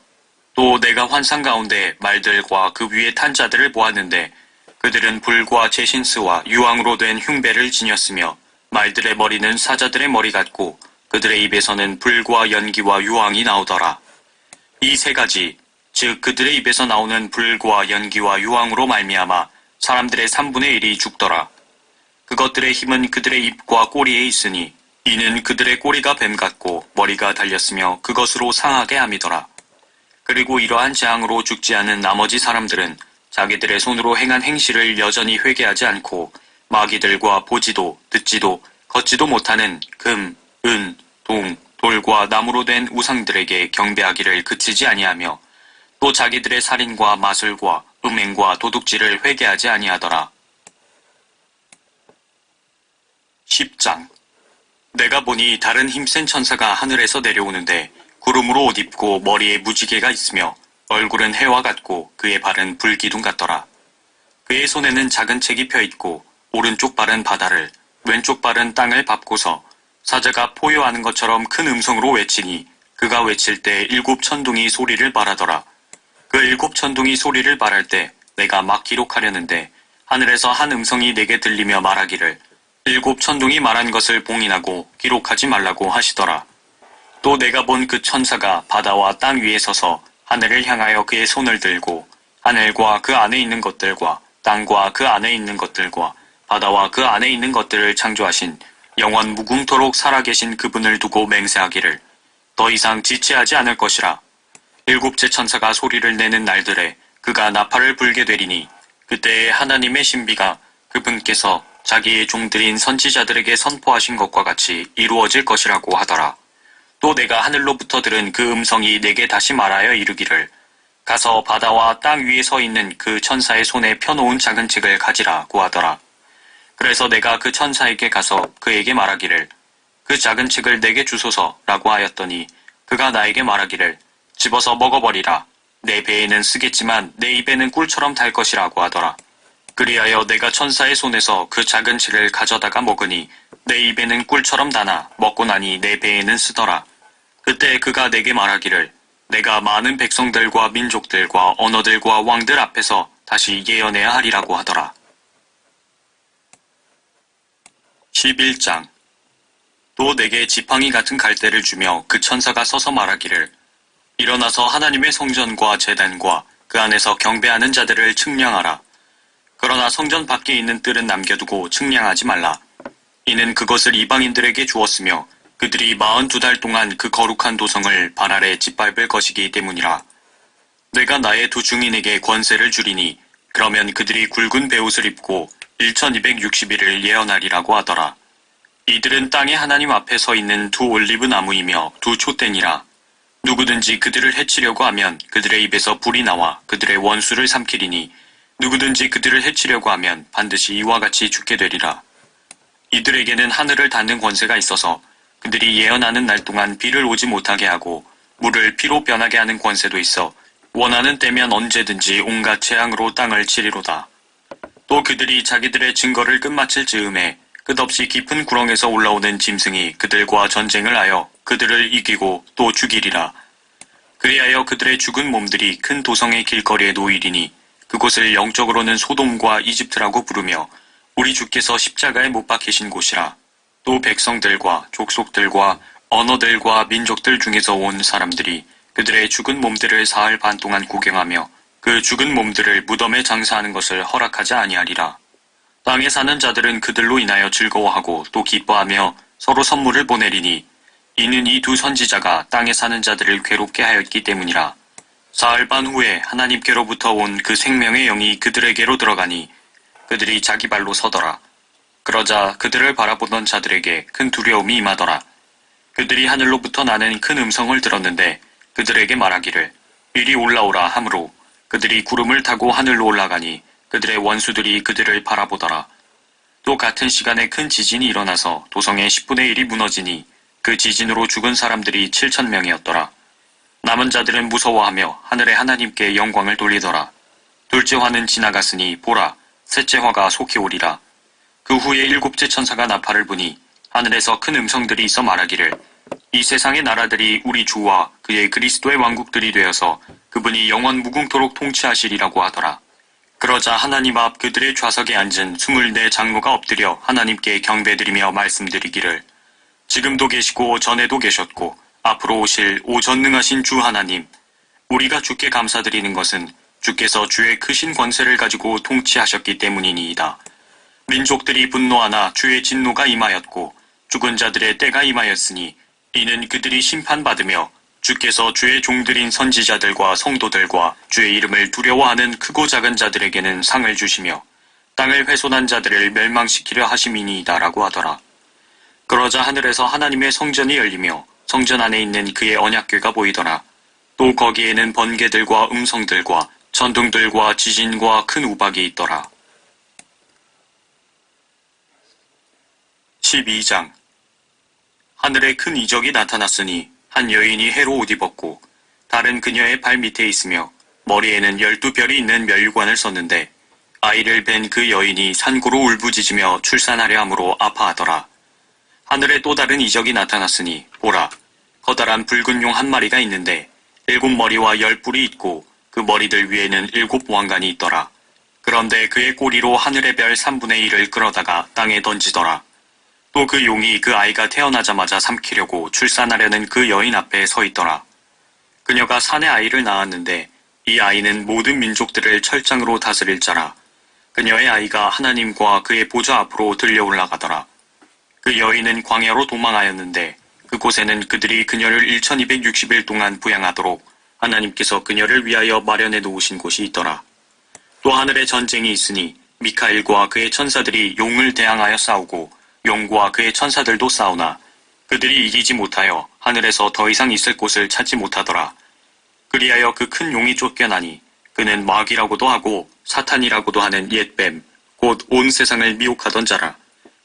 또 내가 환상 가운데 말들과 그 위에 탄 자들을 보았는데 그들은 불과 제신스와 유황으로 된 흉배를 지녔으며 말들의 머리는 사자들의 머리 같고 그들의 입에서는 불과 연기와 유황이 나오더라. 이 3가지 즉 그들의 입에서 나오는 불과 연기와 유황으로 말미암아 사람들의 3분의 1이 죽더라. 그것들의 힘은 그들의 입과 꼬리에 있으니 이는 그들의 꼬리가 뱀 같고 머리가 달렸으며 그것으로 상하게 함이더라. 그리고 이러한 재앙으로 죽지 않은 나머지 사람들은 자기들의 손으로 행한 행실을 여전히 회개하지 않고 마귀들과 보지도 듣지도 걷지도 못하는 금, 은, 동, 돌과 나무로 된 우상들에게 경배하기를 그치지 아니하며 또 자기들의 살인과 마술과 음행과 도둑질을 회개하지 아니하더라. 10장 내가 보니 다른 힘센 천사가 하늘에서 내려오는데 구름으로 옷 입고 머리에 무지개가 있으며 얼굴은 해와 같고 그의 발은 불기둥 같더라. 그의 손에는 작은 책이 펴있고 오른쪽 발은 바다를 왼쪽 발은 땅을 밟고서 사자가 포효하는 것처럼 큰 음성으로 외치니 그가 외칠 때 7 천둥이 소리를 말하더라. 그 7 천둥이 소리를 말할 때 내가 막 기록하려는데 하늘에서 한 음성이 내게 들리며 말하기를 7 천둥이 말한 것을 봉인하고 기록하지 말라고 하시더라. 또 내가 본 그 천사가 바다와 땅 위에 서서 하늘을 향하여 그의 손을 들고 하늘과 그 안에 있는 것들과 땅과 그 안에 있는 것들과 바다와 그 안에 있는 것들을 창조하신 영원 무궁토록 살아계신 그분을 두고 맹세하기를 더 이상 지체하지 않을 것이라. 7째 천사가 소리를 내는 날들에 그가 나팔을 불게 되리니 그때에 하나님의 신비가 그분께서 자기의 종들인 선지자들에게 선포하신 것과 같이 이루어질 것이라고 하더라. 또 내가 하늘로부터 들은 그 음성이 내게 다시 말하여 이르기를 가서 바다와 땅 위에 서 있는 그 천사의 손에 펴놓은 작은 책을 가지라고 하더라. 그래서 내가 그 천사에게 가서 그에게 말하기를 그 작은 책을 내게 주소서라고 하였더니 그가 나에게 말하기를 집어서 먹어버리라. 내 배에는 쓰겠지만 내 입에는 꿀처럼 달 것이라고 하더라. 그리하여 내가 천사의 손에서 그 작은 책을 가져다가 먹으니 내 입에는 꿀처럼 다나 먹고 나니 내 배에는 쓰더라. 그때 그가 내게 말하기를 내가 많은 백성들과 민족들과 언어들과 왕들 앞에서 다시 예언해야 하리라고 하더라. 11장 또 내게 지팡이 같은 갈대를 주며 그 천사가 서서 말하기를 일어나서 하나님의 성전과 제단과 그 안에서 경배하는 자들을 측량하라. 그러나 성전 밖에 있는 뜰은 남겨두고 측량하지 말라. 이는 그것을 이방인들에게 주었으며 그들이 42달 동안 그 거룩한 도성을 발 아래 짓밟을 것이기 때문이라. 내가 나의 2 증인에게 권세를 주리니 그러면 그들이 굵은 베옷을 입고 1260일을 예언하리라고 하더라. 이들은 땅의 하나님 앞에 서 있는 2 올리브 나무이며 2 촛대니라. 누구든지 그들을 해치려고 하면 그들의 입에서 불이 나와 그들의 원수를 삼키리니 누구든지 그들을 해치려고 하면 반드시 이와 같이 죽게 되리라. 이들에게는 하늘을 닫는 권세가 있어서 그들이 예언하는 날 동안 비를 오지 못하게 하고 물을 피로 변하게 하는 권세도 있어 원하는 때면 언제든지 온갖 재앙으로 땅을 치리로다. 또 그들이 자기들의 증거를 끝마칠 즈음에 끝없이 깊은 구렁에서 올라오는 짐승이 그들과 전쟁을 하여 그들을 이기고 또 죽이리라. 그리하여 그들의 죽은 몸들이 큰 도성의 길거리에 놓이리니 그곳을 영적으로는 소돔과 이집트라고 부르며 우리 주께서 십자가에 못 박히신 곳이라. 또 백성들과 족속들과 언어들과 민족들 중에서 온 사람들이 그들의 죽은 몸들을 사흘 반 동안 구경하며 그 죽은 몸들을 무덤에 장사하는 것을 허락하지 아니하리라. 땅에 사는 자들은 그들로 인하여 즐거워하고 또 기뻐하며 서로 선물을 보내리니 이는 이 두 선지자가 땅에 사는 자들을 괴롭게 하였기 때문이라. 사흘 반 후에 하나님께로부터 온 그 생명의 영이 그들에게로 들어가니 그들이 자기 발로 서더라. 그러자 그들을 바라보던 자들에게 큰 두려움이 임하더라. 그들이 하늘로부터 나는 큰 음성을 들었는데 그들에게 말하기를 이리 올라오라 하므로 그들이 구름을 타고 하늘로 올라가니 그들의 원수들이 그들을 바라보더라. 또 같은 시간에 큰 지진이 일어나서 도성의 10분의 1이 무너지니 그 지진으로 죽은 사람들이 7,000명이었더라. 남은 자들은 무서워하며 하늘의 하나님께 영광을 돌리더라. 둘째 화는 지나갔으니 보라, 셋째 화가 속히 오리라. 그 후에 일곱째 천사가 나팔을 부니 하늘에서 큰 음성들이 있어 말하기를 이 세상의 나라들이 우리 주와 그의 그리스도의 왕국들이 되어서 그분이 영원 무궁토록 통치하시리라고 하더라. 그러자 하나님 앞 그들의 좌석에 앉은 24 장로가 엎드려 하나님께 경배드리며 말씀드리기를 지금도 계시고 전에도 계셨고 앞으로 오실 오전능하신 주 하나님, 우리가 주께 감사드리는 것은 주께서 주의 크신 권세를 가지고 통치하셨기 때문이니이다. 민족들이 분노하나 주의 진노가 임하였고 죽은 자들의 때가 임하였으니 이는 그들이 심판받으며 주께서 주의 종들인 선지자들과 성도들과 주의 이름을 두려워하는 크고 작은 자들에게는 상을 주시며 땅을 훼손한 자들을 멸망시키려 하심이니이다라고 하더라. 그러자 하늘에서 하나님의 성전이 열리며 성전 안에 있는 그의 언약궤가 보이더라. 또 거기에는 번개들과 음성들과 천둥들과 지진과 큰 우박이 있더라. 12장. 하늘에 큰 이적이 나타났으니 한 여인이 해로 옷 입었고 다른 그녀의 발 밑에 있으며 머리에는 12별이 있는 멸관을 썼는데 아이를 뵌 그 여인이 산고로 울부짖으며 출산하려 함으로 아파하더라. 하늘에 또 다른 이적이 나타났으니 보라, 커다란 붉은 용 한 마리가 있는데 7머리와 10뿔이 있고 그 머리들 위에는 7 왕관이 있더라. 그런데 그의 꼬리로 하늘의 별 3분의 1을 끌어다가 땅에 던지더라. 또 그 용이 그 아이가 태어나자마자 삼키려고 출산하려는 그 여인 앞에 서 있더라. 그녀가 산에 아이를 낳았는데 이 아이는 모든 민족들을 철장으로 다스릴 자라. 그녀의 아이가 하나님과 그의 보좌 앞으로 들려 올라가더라. 그 여인은 광야로 도망하였는데 그곳에는 그들이 그녀를 1260일 동안 부양하도록 하나님께서 그녀를 위하여 마련해 놓으신 곳이 있더라. 또 하늘에 전쟁이 있으니 미카엘과 그의 천사들이 용을 대항하여 싸우고 용과 그의 천사들도 싸우나 그들이 이기지 못하여 하늘에서 더 이상 있을 곳을 찾지 못하더라. 그리하여 그 큰 용이 쫓겨나니 그는 마귀라고도 하고 사탄이라고도 하는 옛뱀, 곧 온 세상을 미혹하던 자라.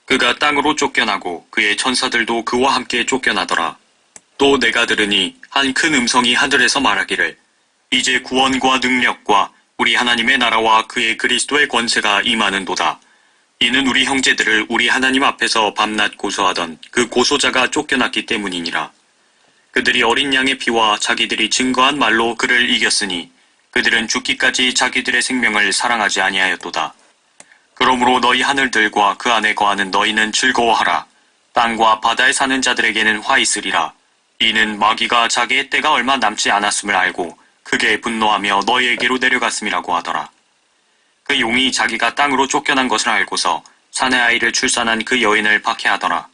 그가 땅으로 쫓겨나고 그의 천사들도 그와 함께 쫓겨나더라. 또 내가 들으니 한 큰 음성이 하늘에서 말하기를 이제 구원과 능력과 우리 하나님의 나라와 그의 그리스도의 권세가 임하는도다. 이는 우리 형제들을 우리 하나님 앞에서 밤낮 고소하던 그 고소자가 쫓겨났기 때문이니라. 그들이 어린 양의 피와 자기들이 증거한 말로 그를 이겼으니 그들은 죽기까지 자기들의 생명을 사랑하지 아니하였도다. 그러므로 너희 하늘들과 그 안에 거하는 너희는 즐거워하라. 땅과 바다에 사는 자들에게는 화 있으리라. 이는 마귀가 자기의 때가 얼마 남지 않았음을 알고 크게 분노하며 너희에게로 내려갔음이라고 하더라. 그 용이 자기가 땅으로 쫓겨난 것을 알고서 사내 아이를 출산한 그 여인을 박해하더라.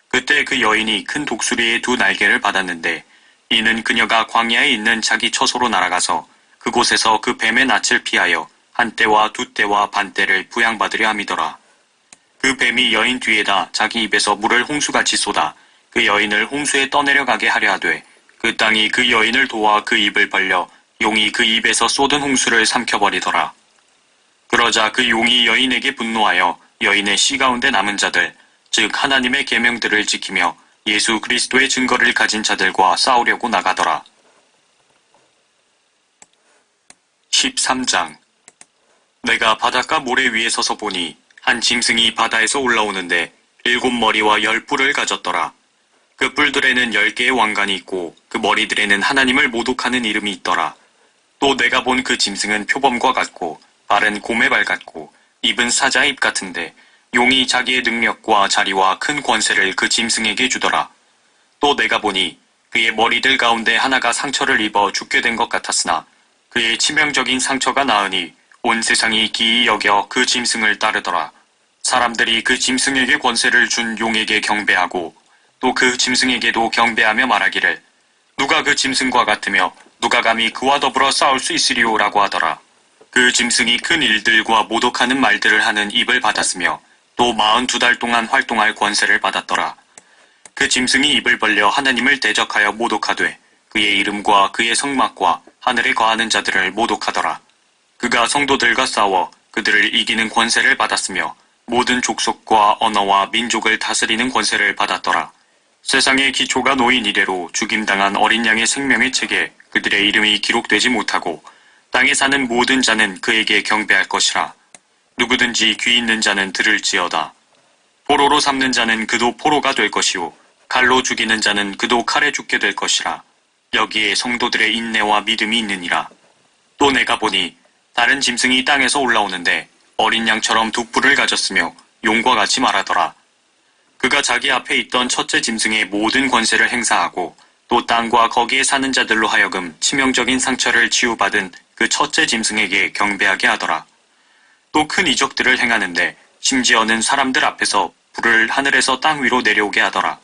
그때 그 여인이 큰 독수리의 2 날개를 받았는데 이는 그녀가 광야에 있는 자기 처소로 날아가서 그곳에서 그 뱀의 낯을 피하여 한 때와 2 때와 반 때를 부양받으려 함이더라. 그 뱀이 여인 뒤에다 자기 입에서 물을 홍수같이 쏟아 그 여인을 홍수에 떠내려가게 하려 하되 그 땅이 그 여인을 도와 그 입을 벌려 용이 그 입에서 쏟은 홍수를 삼켜버리더라. 그러자 그 용이 여인에게 분노하여 여인의 씨 가운데 남은 자들, 즉 하나님의 계명들을 지키며 예수 그리스도의 증거를 가진 자들과 싸우려고 나가더라. 13장. 내가 바닷가 모래 위에 서서 보니 한 짐승이 바다에서 올라오는데 7머리와 10뿔을 가졌더라. 그 뿔들에는 10개의 왕관이 있고 그 머리들에는 하나님을 모독하는 이름이 있더라. 또 내가 본 그 짐승은 표범과 같고 발은 곰의 발 같고 입은 사자의 입 같은데 용이 자기의 능력과 자리와 큰 권세를 그 짐승에게 주더라. 또 내가 보니 그의 머리들 가운데 하나가 상처를 입어 죽게 된 것 같았으나 그의 치명적인 상처가 나으니 온 세상이 기이 여겨 그 짐승을 따르더라. 사람들이 그 짐승에게 권세를 준 용에게 경배하고 또 그 짐승에게도 경배하며 말하기를 누가 그 짐승과 같으며 누가 감히 그와 더불어 싸울 수 있으리오 라고 하더라. 그 짐승이 큰 일들과 모독하는 말들을 하는 입을 받았으며 또 42달 동안 활동할 권세를 받았더라. 그 짐승이 입을 벌려 하나님을 대적하여 모독하되 그의 이름과 그의 성막과 하늘에 거하는 자들을 모독하더라. 그가 성도들과 싸워 그들을 이기는 권세를 받았으며 모든 족속과 언어와 민족을 다스리는 권세를 받았더라. 세상의 기초가 놓인 이래로 죽임당한 어린 양의 생명의 책에 그들의 이름이 기록되지 못하고 땅에 사는 모든 자는 그에게 경배할 것이라. 누구든지 귀 있는 자는 들을지어다. 포로로 삼는 자는 그도 포로가 될 것이요 칼로 죽이는 자는 그도 칼에 죽게 될 것이라. 여기에 성도들의 인내와 믿음이 있느니라. 또 내가 보니 다른 짐승이 땅에서 올라오는데 어린 양처럼 두 뿔을 가졌으며 용과 같이 말하더라. 그가 자기 앞에 있던 첫째 짐승의 모든 권세를 행사하고 또 땅과 거기에 사는 자들로 하여금 치명적인 상처를 치유받은 그 첫째 짐승에게 경배하게 하더라. 또 큰 이적들을 행하는데 심지어는 사람들 앞에서 불을 하늘에서 땅 위로 내려오게 하더라.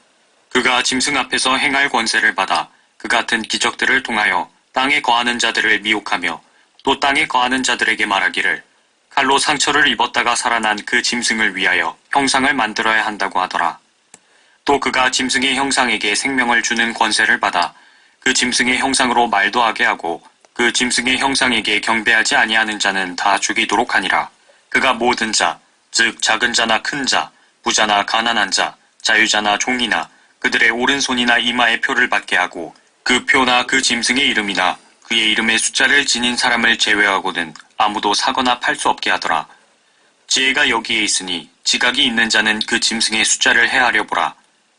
그가 짐승 앞에서 행할 권세를 받아 그 같은 기적들을 통하여 땅에 거하는 자들을 미혹하며 또 땅에 거하는 자들에게 말하기를 칼로 상처를 입었다가 살아난 그 짐승을 위하여 형상을 만들어야 한다고 하더라. 또 그가 짐승의 형상에게 생명을 주는 권세를 받아 그 짐승의 형상으로 말도 하게 하고 그 짐승의 형상에게 경배하지 아니하는 자는 다 죽이도록 하니라. 그가 모든 자, 즉 작은 자나 큰 자, 부자나 가난한 자, 자유자나 종이나 그들의 오른손이나 이마에 표를 받게 하고 그 표나 그 짐승의 이름이나 그의 이름의 숫자를 지닌 사람을 제외하고는 아무도 사거나 팔 수 없게 하더라. 지혜가 여기에 있으니 지각이 있는 자는 그 짐승의 숫자를 헤아려 보라.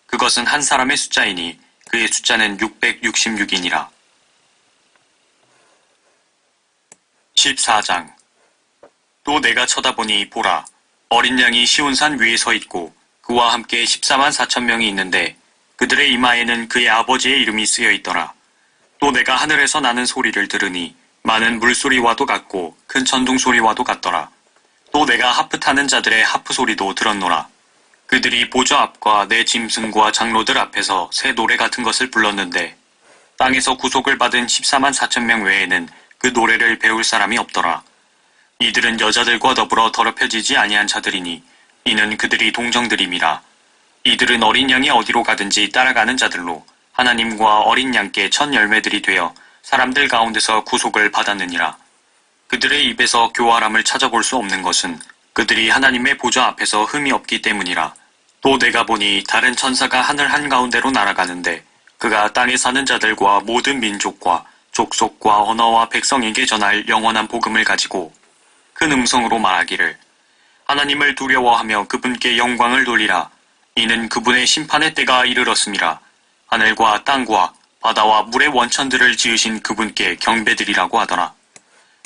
그것은 한 사람의 숫자이니 그의 숫자는 666이니라. 14장. 또 내가 쳐다보니 보라, 어린 양이 시온산 위에 서 있고 그와 함께 14만 4천 명이 있는데 그들의 이마에는 그의 아버지의 이름이 쓰여 있더라. 또 내가 하늘에서 나는 소리를 들으니 많은 물소리와도 같고 큰 천둥소리와도 같더라. 또 내가 하프 타는 자들의 하프 소리도 들었노라. 그들이 보좌 앞과 내 짐승과 장로들 앞에서 새 노래 같은 것을 불렀는데 땅에서 구속을 받은 14만 4천 명 외에는 그 노래를 배울 사람이 없더라. 이들은 여자들과 더불어 더럽혀지지 아니한 자들이니 이는 그들이 동정들임이라. 이들은 어린 양이 어디로 가든지 따라가는 자들로 하나님과 어린 양께 첫 열매들이 되어 사람들 가운데서 구속을 받았느니라. 그들의 입에서 교활함을 찾아볼 수 없는 것은 그들이 하나님의 보좌 앞에서 흠이 없기 때문이라. 또 내가 보니 다른 천사가 하늘 한가운데로 날아가는데 그가 땅에 사는 자들과 모든 민족과 족속과 언어와 백성에게 전할 영원한 복음을 가지고 큰 음성으로 말하기를 하나님을 두려워하며 그분께 영광을 돌리라. 이는 그분의 심판의 때가 이르렀음이라. 하늘과 땅과 바다와 물의 원천들을 지으신 그분께 경배드리라고 하더라.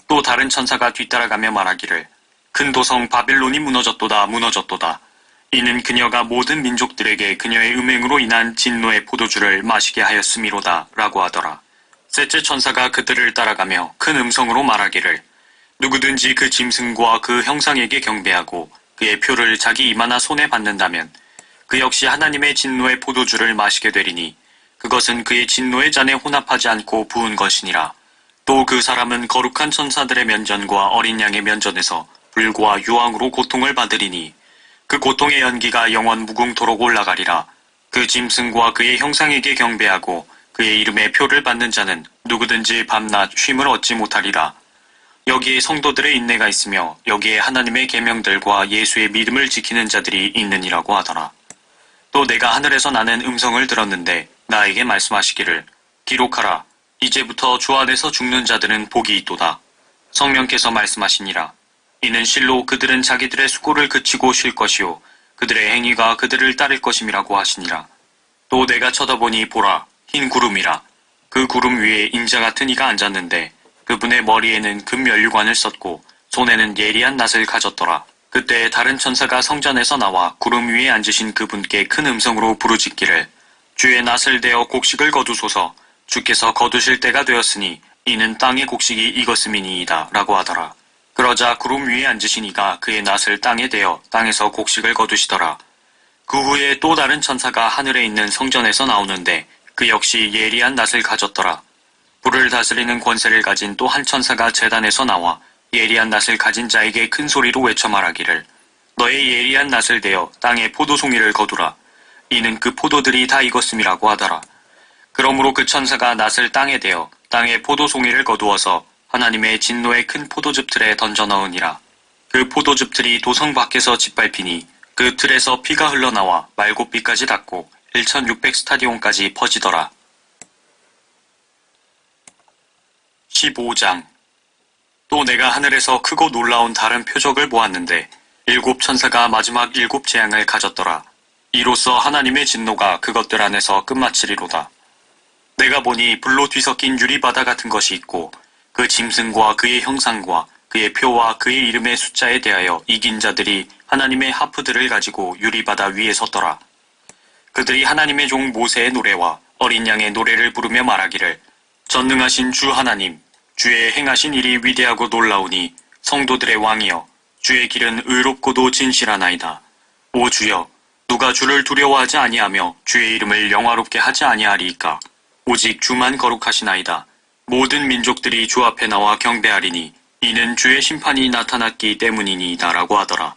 또 다른 천사가 뒤따라가며 말하기를 큰 도성 바벨론이 무너졌도다 무너졌도다. 이는 그녀가 모든 민족들에게 그녀의 음행으로 인한 진노의 포도주를 마시게 하였음이로다 라고 하더라. 셋째 천사가 그들을 따라가며 큰 음성으로 말하기를 누구든지 그 짐승과 그 형상에게 경배하고 그의 표를 자기 이마나 손에 받는다면 그 역시 하나님의 진노의 포도주를 마시게 되리니 그것은 그의 진노의 잔에 혼합하지 않고 부은 것이니라. 또 그 사람은 거룩한 천사들의 면전과 어린 양의 면전에서 불과 유황으로 고통을 받으리니 그 고통의 연기가 영원 무궁토록 올라가리라. 그 짐승과 그의 형상에게 경배하고 그의 이름의 표를 받는 자는 누구든지 밤낮 쉼을 얻지 못하리라. 여기에 성도들의 인내가 있으며 여기에 하나님의 계명들과 예수의 믿음을 지키는 자들이 있느니라고 하더라. 또 내가 하늘에서 나는 음성을 들었는데 나에게 말씀하시기를 기록하라. 이제부터 주 안에서 죽는 자들은 복이 있도다. 성령께서 말씀하시니라. 이는 실로 그들은 자기들의 수고를 그치고 쉴 것이요 그들의 행위가 그들을 따를 것임이라고 하시니라. 또 내가 쳐다보니 보라, 흰 구름이라. 그 구름 위에 인자 같은 이가 앉았는데 그분의 머리에는 금면류관을 썼고 손에는 예리한 낫을 가졌더라. 그때 다른 천사가 성전에서 나와 구름 위에 앉으신 그분께 큰 음성으로 부르짖기를 주의 낫을 대어 곡식을 거두소서. 주께서 거두실 때가 되었으니 이는 땅의 곡식이 익었음이니이다 라고 하더라. 그러자 구름 위에 앉으신 이가 그의 낫을 땅에 대어 땅에서 곡식을 거두시더라. 그 후에 또 다른 천사가 하늘에 있는 성전에서 나오는데 그 역시 예리한 낫을 가졌더라. 불을 다스리는 권세를 가진 또 한 천사가 제단에서 나와 예리한 낫을 가진 자에게 큰 소리로 외쳐 말하기를 너의 예리한 낫을 대어 땅에 포도송이를 거두라. 이는 그 포도들이 다 익었음이라고 하더라. 그러므로 그 천사가 낫을 땅에 대어 땅에 포도송이를 거두어서 하나님의 진노의 큰 포도즙 틀에 던져 넣으니라. 그 포도즙 틀이 도성 밖에서 짓밟히니 그 틀에서 피가 흘러나와 말곶비까지 닿고 1600 스타디온까지 퍼지더라. 15장. 또 내가 하늘에서 크고 놀라운 다른 표적을 보았는데 일곱 천사가 마지막 일곱 재앙을 가졌더라. 이로써 하나님의 진노가 그것들 안에서 끝마치리로다. 내가 보니 불로 뒤섞인 유리바다 같은 것이 있고 그 짐승과 그의 형상과 그의 표와 그의 이름의 숫자에 대하여 이긴 자들이 하나님의 하프들을 가지고 유리바다 위에 섰더라. 그들이 하나님의 종 모세의 노래와 어린 양의 노래를 부르며 말하기를 전능하신 주 하나님, 주의 행하신 일이 위대하고 놀라우니 성도들의 왕이여, 주의 길은 의롭고도 진실하나이다. 오 주여, 누가 주를 두려워하지 아니하며 주의 이름을 영화롭게 하지 아니하리이까. 오직 주만 거룩하시나이다. 모든 민족들이 주 앞에 나와 경배하리니 이는 주의 심판이 나타났기 때문이니이다 라고 하더라.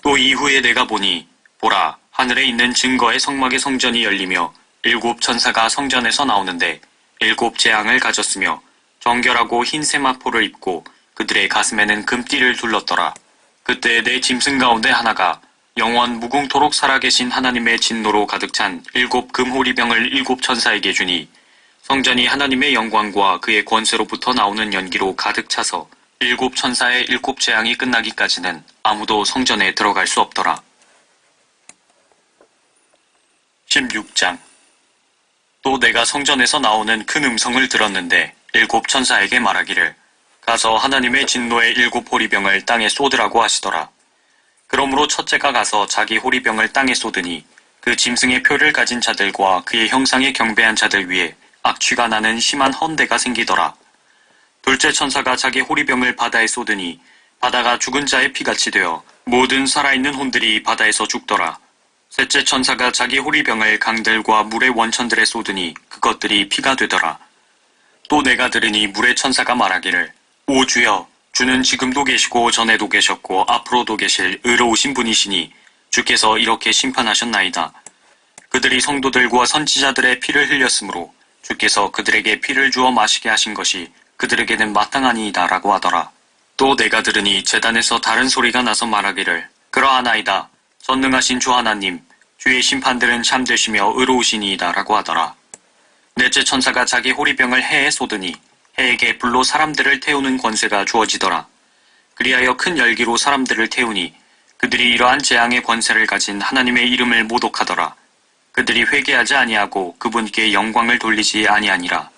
또 이후에 내가 보니 보라, 하늘에 있는 증거의 성막의 성전이 열리며 일곱 천사가 성전에서 나오는데 일곱 재앙을 가졌으며 정결하고 흰 세마포를 입고 그들의 가슴에는 금띠를 둘렀더라. 그때 내 짐승 가운데 하나가 영원 무궁토록 살아계신 하나님의 진노로 가득 찬 일곱 금호리병을 일곱 천사에게 주니 성전이 하나님의 영광과 그의 권세로부터 나오는 연기로 가득 차서 일곱 천사의 일곱 재앙이 끝나기까지는 아무도 성전에 들어갈 수 없더라. 16장. 또 내가 성전에서 나오는 큰 음성을 들었는데 일곱 천사에게 말하기를 가서 하나님의 진노의 일곱 호리병을 땅에 쏟으라고 하시더라. 그러므로 첫째가 가서 자기 호리병을 땅에 쏟으니 그 짐승의 표를 가진 자들과 그의 형상에 경배한 자들 위에 악취가 나는 심한 헌대가 생기더라. 둘째 천사가 자기 호리병을 바다에 쏟으니 바다가 죽은 자의 피같이 되어 모든 살아있는 혼들이 바다에서 죽더라. 셋째 천사가 자기 호리병을 강들과 물의 원천들에 쏟으니 그것들이 피가 되더라. 또 내가 들으니 물의 천사가 말하기를 오 주여, 주는 지금도 계시고 전에도 계셨고 앞으로도 계실 의로우신 분이시니 주께서 이렇게 심판하셨나이다. 그들이 성도들과 선지자들의 피를 흘렸으므로 주께서 그들에게 피를 주어 마시게 하신 것이 그들에게는 마땅하니이다 라고 하더라. 또 내가 들으니 제단에서 다른 소리가 나서 말하기를 그러하나이다. 전능하신 주 하나님, 주의 심판들은 참되시며 의로우시니이다 라고 하더라. 넷째 천사가 자기 호리병을 해에 쏟으니 해에게 불로 사람들을 태우는 권세가 주어지더라. 그리하여 큰 열기로 사람들을 태우니 그들이 이러한 재앙의 권세를 가진 하나님의 이름을 모독하더라. 그들이 회개하지 아니하고 그분께 영광을 돌리지 아니하니라.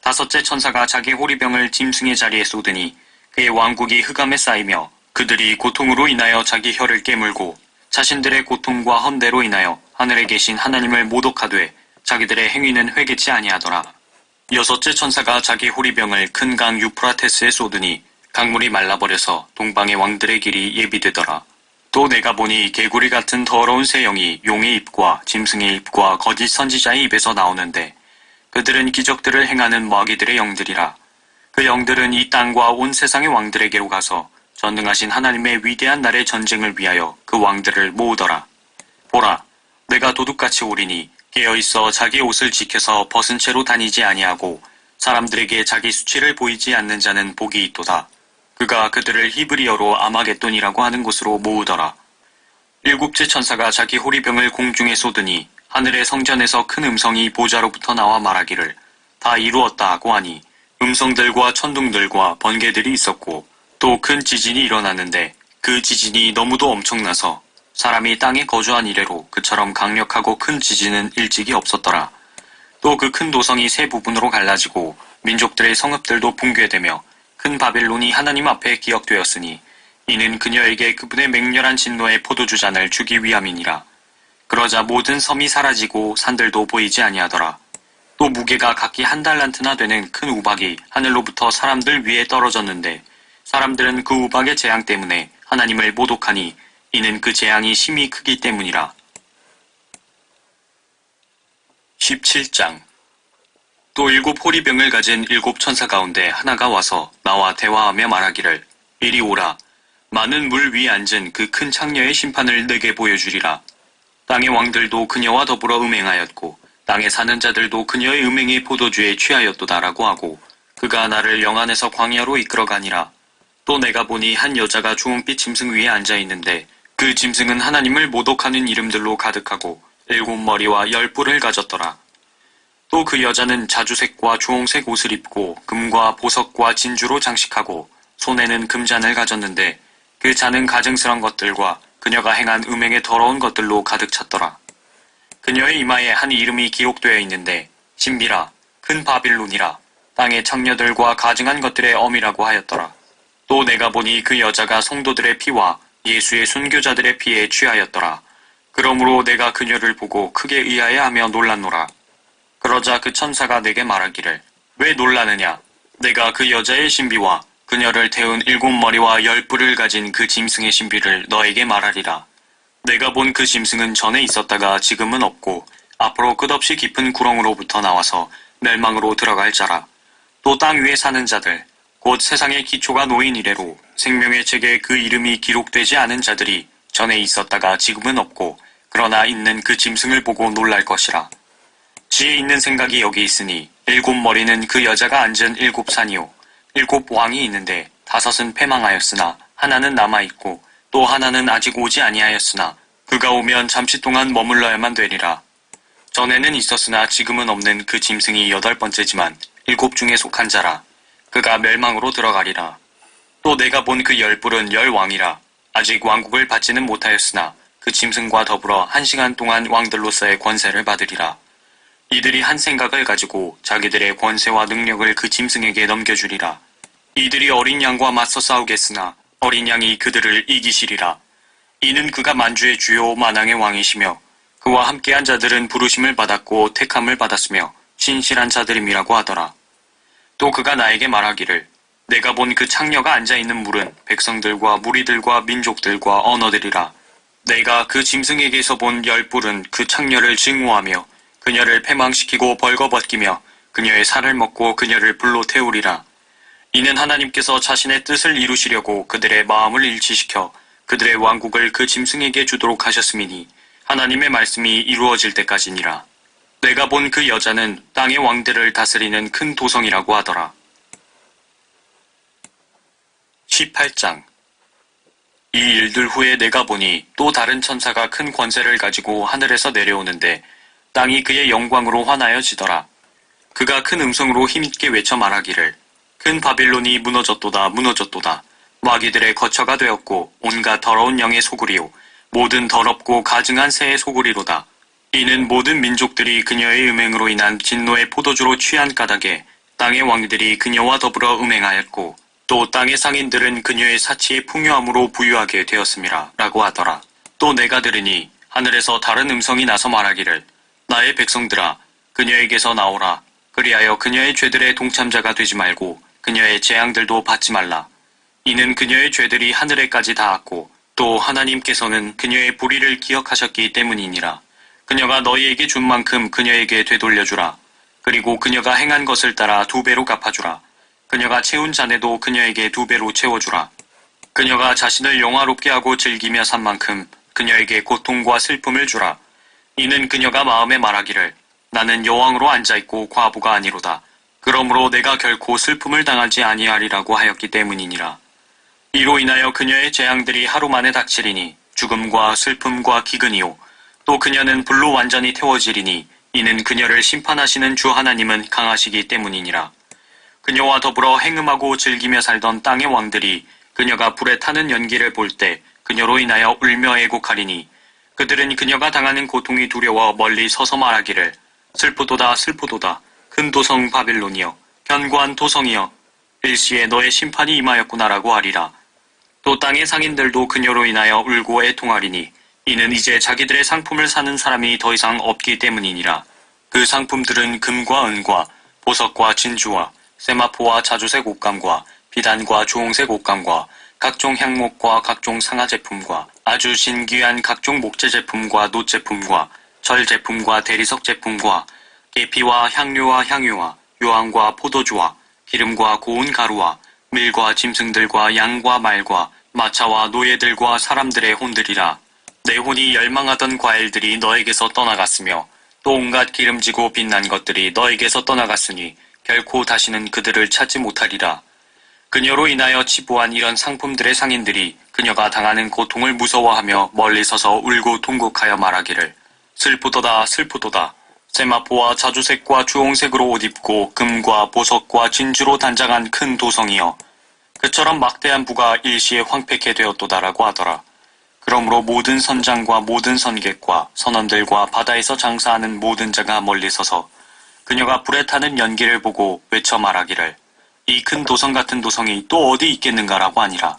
다섯째 천사가 자기 호리병을 짐승의 자리에 쏟으니 그의 왕국이 흑암에 쌓이며 그들이 고통으로 인하여 자기 혀를 깨물고 자신들의 고통과 헌대로 인하여 하늘에 계신 하나님을 모독하되 자기들의 행위는 회개치 아니하더라. 여섯째 천사가 자기 호리병을 큰 강 유프라테스에 쏟으니 강물이 말라버려서 동방의 왕들의 길이 예비되더라. 또 내가 보니 개구리 같은 더러운 새 영이 용의 입과 짐승의 입과 거짓 선지자의 입에서 나오는데 그들은 기적들을 행하는 마귀들의 영들이라. 그 영들은 이 땅과 온 세상의 왕들에게로 가서 전능하신 하나님의 위대한 날의 전쟁을 위하여 그 왕들을 모으더라. 보라, 내가 도둑같이 오리니 깨어있어 자기 옷을 지켜서 벗은 채로 다니지 아니하고 사람들에게 자기 수치를 보이지 않는 자는 복이 있도다. 그가 그들을 히브리어로 아마겟돈이라고 하는 곳으로 모으더라. 일곱째 천사가 자기 호리병을 공중에 쏟으니 하늘의 성전에서 큰 음성이 보좌로부터 나와 말하기를 다 이루었다 하고 하니 음성들과 천둥들과 번개들이 있었고 또 큰 지진이 일어났는데 그 지진이 너무도 엄청나서 사람이 땅에 거주한 이래로 그처럼 강력하고 큰 지진은 일찍이 없었더라. 또 그 큰 도성이 세 부분으로 갈라지고 민족들의 성읍들도 붕괴되며 큰 바벨론이 하나님 앞에 기억되었으니 이는 그녀에게 그분의 맹렬한 진노의 포도주 잔을 주기 위함이니라. 그러자 모든 섬이 사라지고 산들도 보이지 아니하더라. 또 무게가 각기 1달란트나 되는 큰 우박이 하늘로부터 사람들 위에 떨어졌는데 사람들은 그 우박의 재앙 때문에 하나님을 모독하니 이는 그 재앙이 심히 크기 때문이라. 17장. 또 7 호리병을 가진 7 천사 가운데 하나가 와서 나와 대화하며 말하기를 이리 오라. 많은 물 위에 앉은 그 큰 창녀의 심판을 내게 보여주리라. 땅의 왕들도 그녀와 더불어 음행하였고 땅에 사는 자들도 그녀의 음행의 포도주에 취하였도다라고 하고 그가 나를 영안에서 광야로 이끌어가니라. 또 내가 보니 한 여자가 주홍빛 짐승 위에 앉아있는데 그 짐승은 하나님을 모독하는 이름들로 가득하고 7 머리와 10 뿔을 가졌더라. 또 그 여자는 자주색과 주홍색 옷을 입고 금과 보석과 진주로 장식하고 손에는 금잔을 가졌는데 그 잔은 가증스런 것들과 그녀가 행한 음행의 더러운 것들로 가득 찼더라. 그녀의 이마에 한 이름이 기록되어 있는데 신비라, 큰 바빌론이라, 땅의 창녀들과 가증한 것들의 엄이라고 하였더라. 또 내가 보니 그 여자가 성도들의 피와 예수의 순교자들의 피에 취하였더라. 그러므로 내가 그녀를 보고 크게 의아해하며 놀랐노라. 그러자 그 천사가 내게 말하기를 왜 놀라느냐? 내가 그 여자의 신비와 그녀를 태운 7 머리와 10 뿔을 가진 그 짐승의 신비를 너에게 말하리라. 내가 본 그 짐승은 전에 있었다가 지금은 없고 앞으로 끝없이 깊은 구렁으로부터 나와서 멸망으로 들어갈 자라. 또 땅 위에 사는 자들 곧 세상의 기초가 놓인 이래로 생명의 책에 그 이름이 기록되지 않은 자들이 전에 있었다가 지금은 없고 그러나 있는 그 짐승을 보고 놀랄 것이라. 지혜 있는 생각이 여기 있으니 7 머리는 그 여자가 앉은 7 산이요 7 왕이 있는데 5은 패망하였으나 하나는 남아있고 또 하나는 아직 오지 아니하였으나 그가 오면 잠시 동안 머물러야만 되리라. 전에는 있었으나 지금은 없는 그 짐승이 8번째지만 7 중에 속한 자라. 그가 멸망으로 들어가리라. 또 내가 본 그 10 뿔은 10 왕이라. 아직 왕국을 받지는 못하였으나 그 짐승과 더불어 1시간 동안 왕들로서의 권세를 받으리라. 이들이 한 생각을 가지고 자기들의 권세와 능력을 그 짐승에게 넘겨주리라. 이들이 어린 양과 맞서 싸우겠으나 어린 양이 그들을 이기시리라. 이는 그가 만주의 주요 만왕의 왕이시며 그와 함께한 자들은 부르심을 받았고 택함을 받았으며 신실한 자들임이라고 하더라. 또 그가 나에게 말하기를 내가 본 그 창녀가 앉아있는 물은 백성들과 무리들과 민족들과 언어들이라. 내가 그 짐승에게서 본 10 뿔은 그 창녀를 증오하며 그녀를 패망시키고 벌거벗기며 그녀의 살을 먹고 그녀를 불로 태우리라. 이는 하나님께서 자신의 뜻을 이루시려고 그들의 마음을 일치시켜 그들의 왕국을 그 짐승에게 주도록 하셨음이니 하나님의 말씀이 이루어질 때까지니라. 내가 본 그 여자는 땅의 왕들을 다스리는 큰 도성이라고 하더라. 18장. 이 일들 후에 내가 보니 또 다른 천사가 큰 권세를 가지고 하늘에서 내려오는데 땅이 그의 영광으로 환하여지더라. 그가 큰 음성으로 힘있게 외쳐 말하기를 큰 바빌론이 무너졌도다 무너졌도다. 마귀들의 거처가 되었고 온갖 더러운 영의 소굴이요 모든 더럽고 가증한 새의 소굴이로다. 이는 모든 민족들이 그녀의 음행으로 인한 진노의 포도주로 취한 까닭에 땅의 왕들이 그녀와 더불어 음행하였고 또 땅의 상인들은 그녀의 사치의 풍요함으로 부유하게 되었음이라 라고 하더라. 또 내가 들으니 하늘에서 다른 음성이 나서 말하기를 나의 백성들아 그녀에게서 나오라. 그리하여 그녀의 죄들의 동참자가 되지 말고 그녀의 재앙들도 받지 말라. 이는 그녀의 죄들이 하늘에까지 닿았고 또 하나님께서는 그녀의 불의를 기억하셨기 때문이니라. 그녀가 너희에게 준 만큼 그녀에게 되돌려주라. 그리고 그녀가 행한 것을 따라 2배로 갚아주라. 그녀가 채운 잔에도 그녀에게 2배로 채워주라. 그녀가 자신을 영화롭게 하고 즐기며 산 만큼 그녀에게 고통과 슬픔을 주라. 이는 그녀가 마음에 말하기를 나는 여왕으로 앉아있고 과부가 아니로다. 그러므로 내가 결코 슬픔을 당하지 아니하리라고 하였기 때문이니라. 이로 인하여 그녀의 재앙들이 하루 만에 닥치리니 죽음과 슬픔과 기근이요 또 그녀는 불로 완전히 태워지리니 이는 그녀를 심판하시는 주 하나님은 강하시기 때문이니라. 그녀와 더불어 행음하고 즐기며 살던 땅의 왕들이 그녀가 불에 타는 연기를 볼 때 그녀로 인하여 울며 애곡하리니 그들은 그녀가 당하는 고통이 두려워 멀리 서서 말하기를 슬프도다 슬프도다 큰 도성 바빌론이여 견고한 도성이여 일시에 너의 심판이 임하였구나라고 하리라. 또 땅의 상인들도 그녀로 인하여 울고 애통하리니 이는 이제 자기들의 상품을 사는 사람이 더 이상 없기 때문이니라. 그 상품들은 금과 은과 보석과 진주와 세마포와 자주색 옷감과 비단과 주홍색 옷감과 각종 향목과 각종 상아 제품과 아주 진귀한 각종 목재 제품과 놋 제품과 절 제품과 대리석 제품과 계피와 향료와 향유와 요항과 포도주와 기름과 고운 가루와 밀과 짐승들과 양과 말과 마차와 노예들과 사람들의 혼들이라. 내 혼이 열망하던 과일들이 너에게서 떠나갔으며 또 온갖 기름지고 빛난 것들이 너에게서 떠나갔으니 결코 다시는 그들을 찾지 못하리라. 그녀로 인하여 치부한 이런 상품들의 상인들이 그녀가 당하는 고통을 무서워하며 멀리 서서 울고 통곡하여 말하기를 슬프도다 슬프도다. 세마포와 자주색과 주홍색으로 옷 입고 금과 보석과 진주로 단장한 큰 도성이여 그처럼 막대한 부가 일시에 황폐케 되었도다라고 하더라. 그러므로 모든 선장과 모든 선객과 선원들과 바다에서 장사하는 모든 자가 멀리 서서 그녀가 불에 타는 연기를 보고 외쳐 말하기를 이 큰 도성 같은 도성이 또 어디 있겠는가라고 하니라.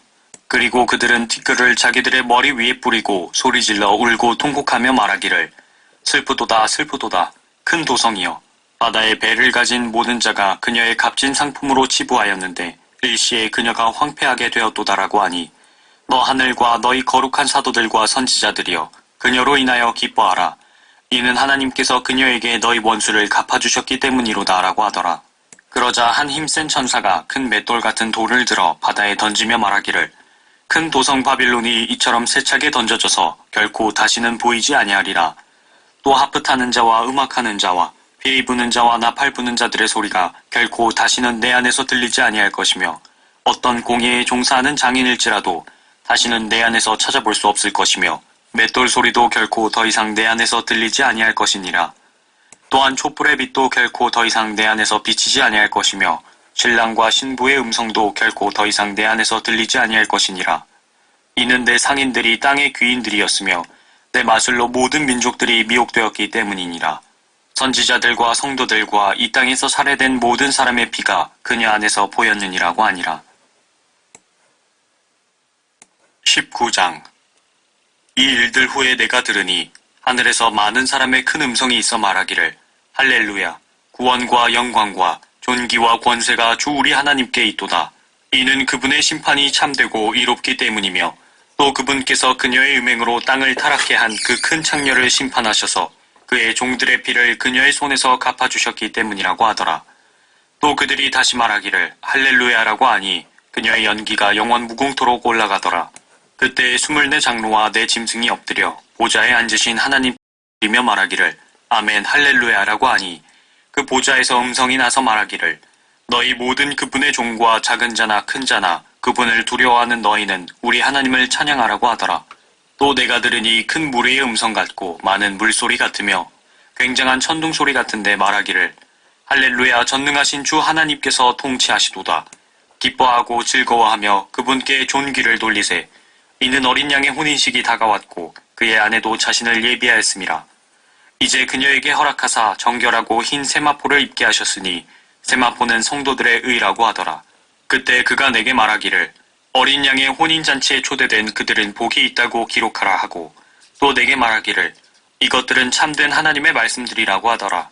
그리고 그들은 티끌을 자기들의 머리 위에 뿌리고 소리질러 울고 통곡하며 말하기를 슬프도다 슬프도다 큰 도성이여 바다에 배를 가진 모든 자가 그녀의 값진 상품으로 치부하였는데 일시에 그녀가 황폐하게 되었도다라고 하니 너 하늘과 너희 거룩한 사도들과 선지자들이여 그녀로 인하여 기뻐하라. 이는 하나님께서 그녀에게 너희 원수를 갚아주셨기 때문이로다라고 하더라. 그러자 한 힘센 천사가 큰 맷돌 같은 돌을 들어 바다에 던지며 말하기를 큰 도성 바빌론이 이처럼 세차게 던져져서 결코 다시는 보이지 아니하리라. 또 하프 타는 자와 음악하는 자와 피리 부는 자와 나팔 부는 자들의 소리가 결코 다시는 내 안에서 들리지 아니할 것이며 어떤 공예에 종사하는 장인일지라도 다시는 내 안에서 찾아볼 수 없을 것이며 맷돌 소리도 결코 더 이상 내 안에서 들리지 아니할 것이니라. 또한 촛불의 빛도 결코 더 이상 내 안에서 비치지 아니할 것이며 신랑과 신부의 음성도 결코 더 이상 내 안에서 들리지 아니할 것이니라. 이는 내 상인들이 땅의 귀인들이었으며 내 마술로 모든 민족들이 미혹되었기 때문이니라. 선지자들과 성도들과 이 땅에서 살해된 모든 사람의 피가 그녀 안에서 보였느니라고 하니라. 19장. 이 일들 후에 내가 들으니 하늘에서 많은 사람의 큰 음성이 있어 말하기를 할렐루야 구원과 영광과 존귀와 권세가 주 우리 하나님께 있도다. 이는 그분의 심판이 참되고 이롭기 때문이며 또 그분께서 그녀의 음행으로 땅을 타락케 한 그 큰 창녀를 심판하셔서 그의 종들의 피를 그녀의 손에서 갚아주셨기 때문이라고 하더라. 또 그들이 다시 말하기를 할렐루야라고 하니 그녀의 연기가 영원 무궁토록 올라가더라. 그때 24 장로와 네 짐승이 엎드려 보좌에 앉으신 하나님이며 말하기를 아멘 할렐루야라고 하니 그 보좌에서 음성이 나서 말하기를 너희 모든 그분의 종과 작은 자나 큰 자나 그분을 두려워하는 너희는 우리 하나님을 찬양하라고 하더라. 또 내가 들으니 큰 무리의 음성 같고 많은 물소리 같으며 굉장한 천둥소리 같은데 말하기를 할렐루야 전능하신 주 하나님께서 통치하시도다. 기뻐하고 즐거워하며 그분께 존귀를 돌리세. 이는 어린 양의 혼인식이 다가왔고 그의 아내도 자신을 예비하였음이라. 이제 그녀에게 허락하사 정결하고 흰 세마포를 입게 하셨으니 세마포는 성도들의 의라고 하더라. 그때 그가 내게 말하기를 어린 양의 혼인잔치에 초대된 그들은 복이 있다고 기록하라 하고 또 내게 말하기를 이것들은 참된 하나님의 말씀들이라고 하더라.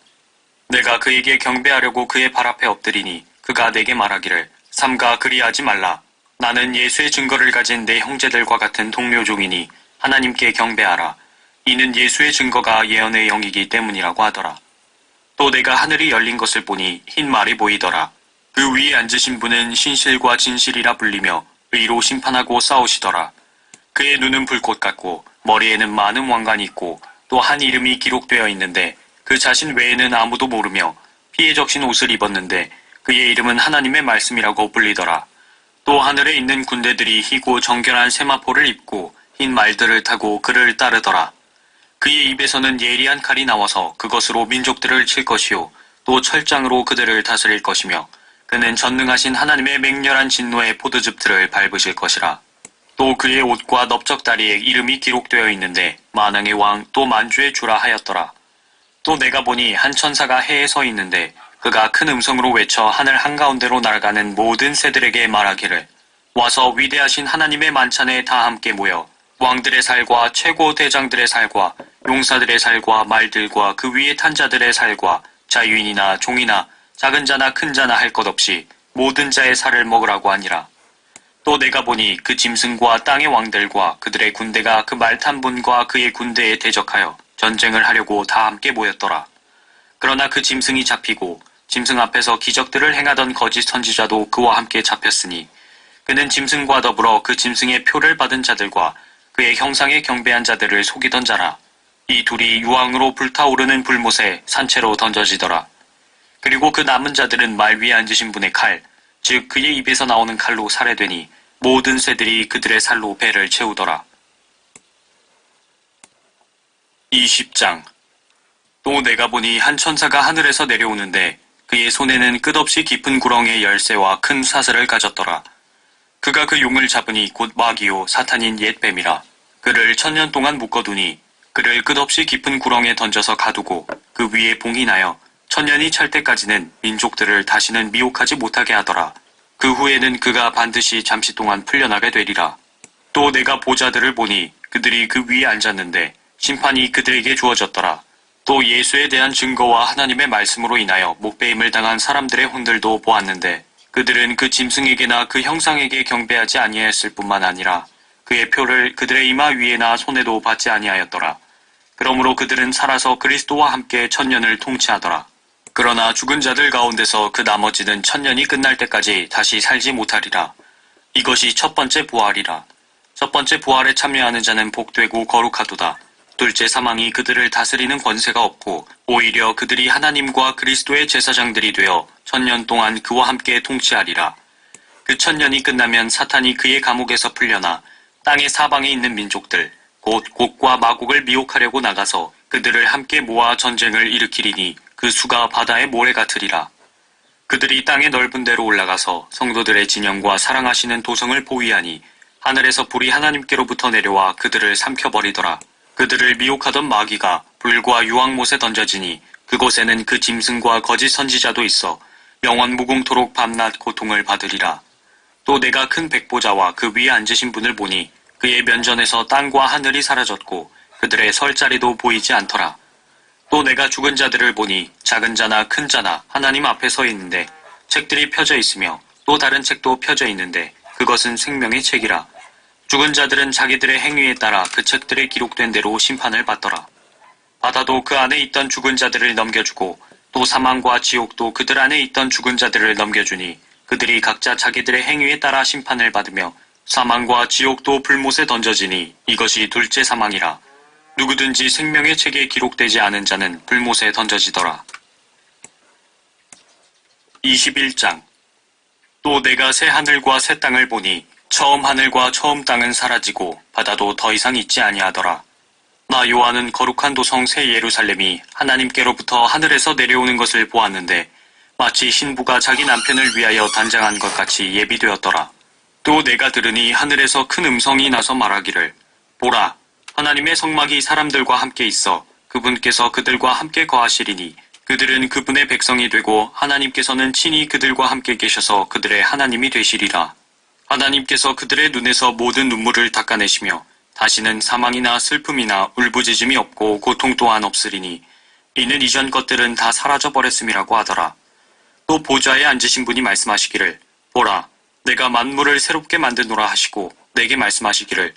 내가 그에게 경배하려고 그의 발 앞에 엎드리니 그가 내게 말하기를 삼가 그리하지 말라. 나는 예수의 증거를 가진 내 형제들과 같은 동료종이니 하나님께 경배하라. 이는 예수의 증거가 예언의 영이기 때문이라고 하더라. 또 내가 하늘이 열린 것을 보니 흰 말이 보이더라. 그 위에 앉으신 분은 신실과 진실이라 불리며 의로 심판하고 싸우시더라. 그의 눈은 불꽃 같고 머리에는 많은 왕관이 있고 또 한 이름이 기록되어 있는데 그 자신 외에는 아무도 모르며 피에 적신 옷을 입었는데 그의 이름은 하나님의 말씀이라고 불리더라. 또 하늘에 있는 군대들이 희고 정결한 세마포를 입고 흰 말들을 타고 그를 따르더라. 그의 입에서는 예리한 칼이 나와서 그것으로 민족들을 칠 것이요 또 철장으로 그들을 다스릴 것이며 그는 전능하신 하나님의 맹렬한 진노의 포도즙들을 밟으실 것이라. 또 그의 옷과 넓적다리에 이름이 기록되어 있는데 만왕의 왕 또 만주의 주라 하였더라. 또 내가 보니 한 천사가 해에 서 있는데 그가 큰 음성으로 외쳐 하늘 한가운데로 날아가는 모든 새들에게 말하기를 와서 위대하신 하나님의 만찬에 다 함께 모여 왕들의 살과 최고 대장들의 살과 용사들의 살과 말들과 그 위에 탄 자들의 살과 자유인이나 종이나 작은 자나 큰 자나 할 것 없이 모든 자의 살을 먹으라고 하니라. 또 내가 보니 그 짐승과 땅의 왕들과 그들의 군대가 그 말 탄 분과 그의 군대에 대적하여 전쟁을 하려고 다 함께 모였더라. 그러나 그 짐승이 잡히고 짐승 앞에서 기적들을 행하던 거짓 선지자도 그와 함께 잡혔으니 그는 짐승과 더불어 그 짐승의 표를 받은 자들과 그의 형상에 경배한 자들을 속이던 자라. 이 둘이 유황으로 불타오르는 불못에 산채로 던져지더라. 그리고 그 남은 자들은 말 위에 앉으신 분의 칼, 즉 그의 입에서 나오는 칼로 살해되니 모든 새들이 그들의 살로 배를 채우더라. 20장. 또 내가 보니 한 천사가 하늘에서 내려오는데 그의 손에는 끝없이 깊은 구렁의 열쇠와 큰 사슬을 가졌더라. 그가 그 용을 잡으니 곧 마귀요 사탄인 옛 뱀이라. 그를 1000년 동안 묶어두니 그를 끝없이 깊은 구렁에 던져서 가두고 그 위에 봉이 나여 1000년이 찰 때까지는 민족들을 다시는 미혹하지 못하게 하더라. 그 후에는 그가 반드시 잠시 동안 풀려나게 되리라. 또 내가 보자들을 보니 그들이 그 위에 앉았는데 심판이 그들에게 주어졌더라. 또 예수에 대한 증거와 하나님의 말씀으로 인하여 목배임을 당한 사람들의 혼들도 보았는데 그들은 그 짐승에게나 그 형상에게 경배하지 아니하였을 뿐만 아니라 그의 표를 그들의 이마 위에나 손에도 받지 아니하였더라. 그러므로 그들은 살아서 그리스도와 함께 1000년을 통치하더라. 그러나 죽은 자들 가운데서 그 나머지는 1000년이 끝날 때까지 다시 살지 못하리라. 이것이 첫 번째 부활이라. 첫 번째 부활에 참여하는 자는 복되고 거룩하도다. 둘째 사망이 그들을 다스리는 권세가 없고 오히려 그들이 하나님과 그리스도의 제사장들이 되어 1000년 동안 그와 함께 통치하리라. 그 1000년이 끝나면 사탄이 그의 감옥에서 풀려나 땅의 사방에 있는 민족들 곧 곡과 마곡을 미혹하려고 나가서 그들을 함께 모아 전쟁을 일으키리니 그 수가 바다의 모래 같으리라. 그들이 땅의 넓은 데로 올라가서 성도들의 진영과 사랑하시는 도성을 포위하니 하늘에서 불이 하나님께로부터 내려와 그들을 삼켜버리더라. 그들을 미혹하던 마귀가 불과 유황못에 던져지니 그곳에는 그 짐승과 거짓 선지자도 있어 영원 무궁토록 밤낮 고통을 받으리라. 또 내가 큰 백보자와 그 위에 앉으신 분을 보니 그의 면전에서 땅과 하늘이 사라졌고 그들의 설 자리도 보이지 않더라. 또 내가 죽은 자들을 보니 작은 자나 큰 자나 하나님 앞에 서 있는데 책들이 펴져 있으며 또 다른 책도 펴져 있는데 그것은 생명의 책이라. 죽은 자들은 자기들의 행위에 따라 그 책들에 기록된 대로 심판을 받더라. 바다도 그 안에 있던 죽은 자들을 넘겨주고 또 사망과 지옥도 그들 안에 있던 죽은 자들을 넘겨주니 그들이 각자 자기들의 행위에 따라 심판을 받으며 사망과 지옥도 불못에 던져지니 이것이 둘째 사망이라. 누구든지 생명의 책에 기록되지 않은 자는 불못에 던져지더라. 21장. 또 내가 새 하늘과 새 땅을 보니 처음 하늘과 처음 땅은 사라지고 바다도 더 이상 있지 아니하더라. 나 요한은 거룩한 도성 새 예루살렘이 하나님께로부터 하늘에서 내려오는 것을 보았는데 마치 신부가 자기 남편을 위하여 단장한 것 같이 예비되었더라. 또 내가 들으니 하늘에서 큰 음성이 나서 말하기를 보라, 하나님의 성막이 사람들과 함께 있어 그분께서 그들과 함께 거하시리니 그들은 그분의 백성이 되고 하나님께서는 친히 그들과 함께 계셔서 그들의 하나님이 되시리라. 하나님께서 그들의 눈에서 모든 눈물을 닦아내시며 다시는 사망이나 슬픔이나 울부짖음이 없고 고통 또한 없으리니 이는 이전 것들은 다 사라져버렸음이라고 하더라. 또 보좌에 앉으신 분이 말씀하시기를 보라, 내가 만물을 새롭게 만드노라 하시고 내게 말씀하시기를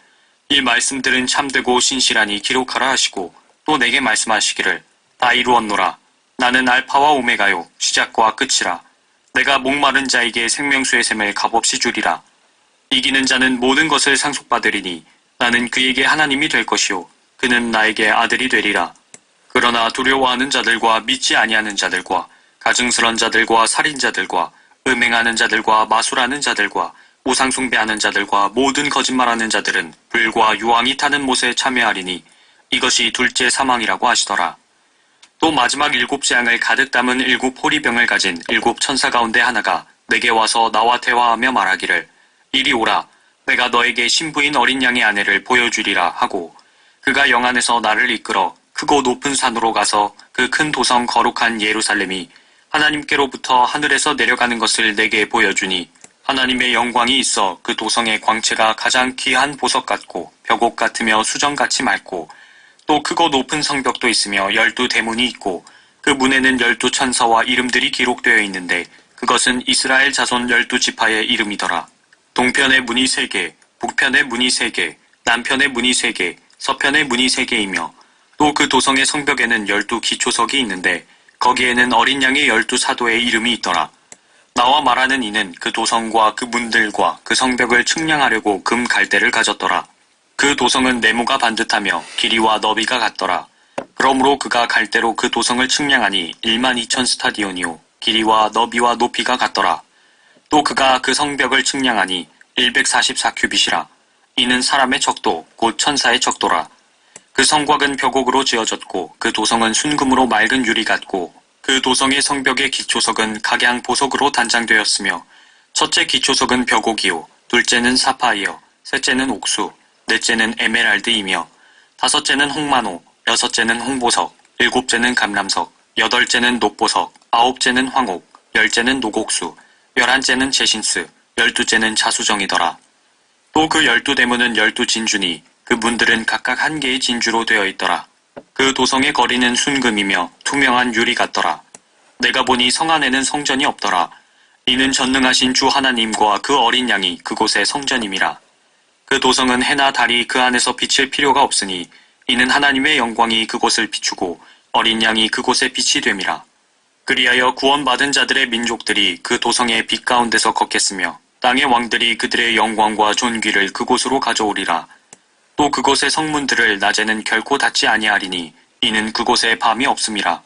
이 말씀들은 참되고 신실하니 기록하라 하시고 또 내게 말씀하시기를 다 이루었노라. 나는 알파와 오메가요 시작과 끝이라. 내가 목마른 자에게 생명수의 샘을 값없이 주리라. 이기는 자는 모든 것을 상속받으리니 나는 그에게 하나님이 될 것이요 그는 나에게 아들이 되리라. 그러나 두려워하는 자들과 믿지 아니하는 자들과 가증스런 자들과 살인자들과 음행하는 자들과 마술하는 자들과 우상 숭배하는 자들과 모든 거짓말하는 자들은 불과 유황이 타는 못에 참여하리니 이것이 둘째 사망이라고 하시더라. 또 마지막 7재앙을 가득 담은 7호리병을 가진 7천사 가운데 하나가 내게 와서 나와 대화하며 말하기를 이리 오라, 내가 너에게 신부인 어린 양의 아내를 보여주리라 하고 그가 영안에서 나를 이끌어 크고 높은 산으로 가서 그 큰 도성 거룩한 예루살렘이 하나님께로부터 하늘에서 내려가는 것을 내게 보여주니 하나님의 영광이 있어 그 도성의 광채가 가장 귀한 보석 같고 벽옥 같으며 수정같이 맑고 또 크고 높은 성벽도 있으며 12대문이 있고 그 문에는 12천사와 이름들이 기록되어 있는데 그것은 이스라엘 자손 12지파의 이름이더라. 동편의 문이 3개, 북편의 문이 3개, 남편의 문이 3개, 서편의 문이 3개이며 또 그 도성의 성벽에는 12기초석이 있는데 거기에는 어린 양의 12사도의 이름이 있더라. 나와 말하는 이는 그 도성과 그 문들과 그 성벽을 측량하려고 금 갈대를 가졌더라. 그 도성은 네모가 반듯하며 길이와 너비가 같더라. 그러므로 그가 갈대로 그 도성을 측량하니 12,000 스타디온이요 길이와 너비와 높이가 같더라. 또 그가 그 성벽을 측량하니 144큐빗이라. 이는 사람의 척도 곧 천사의 척도라. 그 성곽은 벽옥으로 지어졌고 그 도성은 순금으로 맑은 유리 같고 그 도성의 성벽의 기초석은 각양 보석으로 단장되었으며 첫째 기초석은 벽옥이요 둘째는 사파이어 셋째는 옥수 넷째는 에메랄드이며 다섯째는 홍마노 여섯째는 홍보석 일곱째는 감람석 여덟째는 녹보석 아홉째는 황옥 열째는 노곡수 11째는 제신스 12째는 자수정이더라. 또 그 12대문은 12진주니 그 문들은 각각 한 개의 진주로 되어 있더라. 그 도성의 거리는 순금이며 투명한 유리 같더라. 내가 보니 성 안에는 성전이 없더라. 이는 전능하신 주 하나님과 그 어린 양이 그곳의 성전임이라. 그 도성은 해나 달이 그 안에서 비칠 필요가 없으니 이는 하나님의 영광이 그곳을 비추고 어린 양이 그곳의 빛이 됨이라. 그리하여 구원받은 자들의 민족들이 그 도성의 빛 가운데서 걷겠으며 땅의 왕들이 그들의 영광과 존귀를 그곳으로 가져오리라. 또 그곳의 성문들을 낮에는 결코 닫지 아니하리니 이는 그곳에 밤이 없음이라.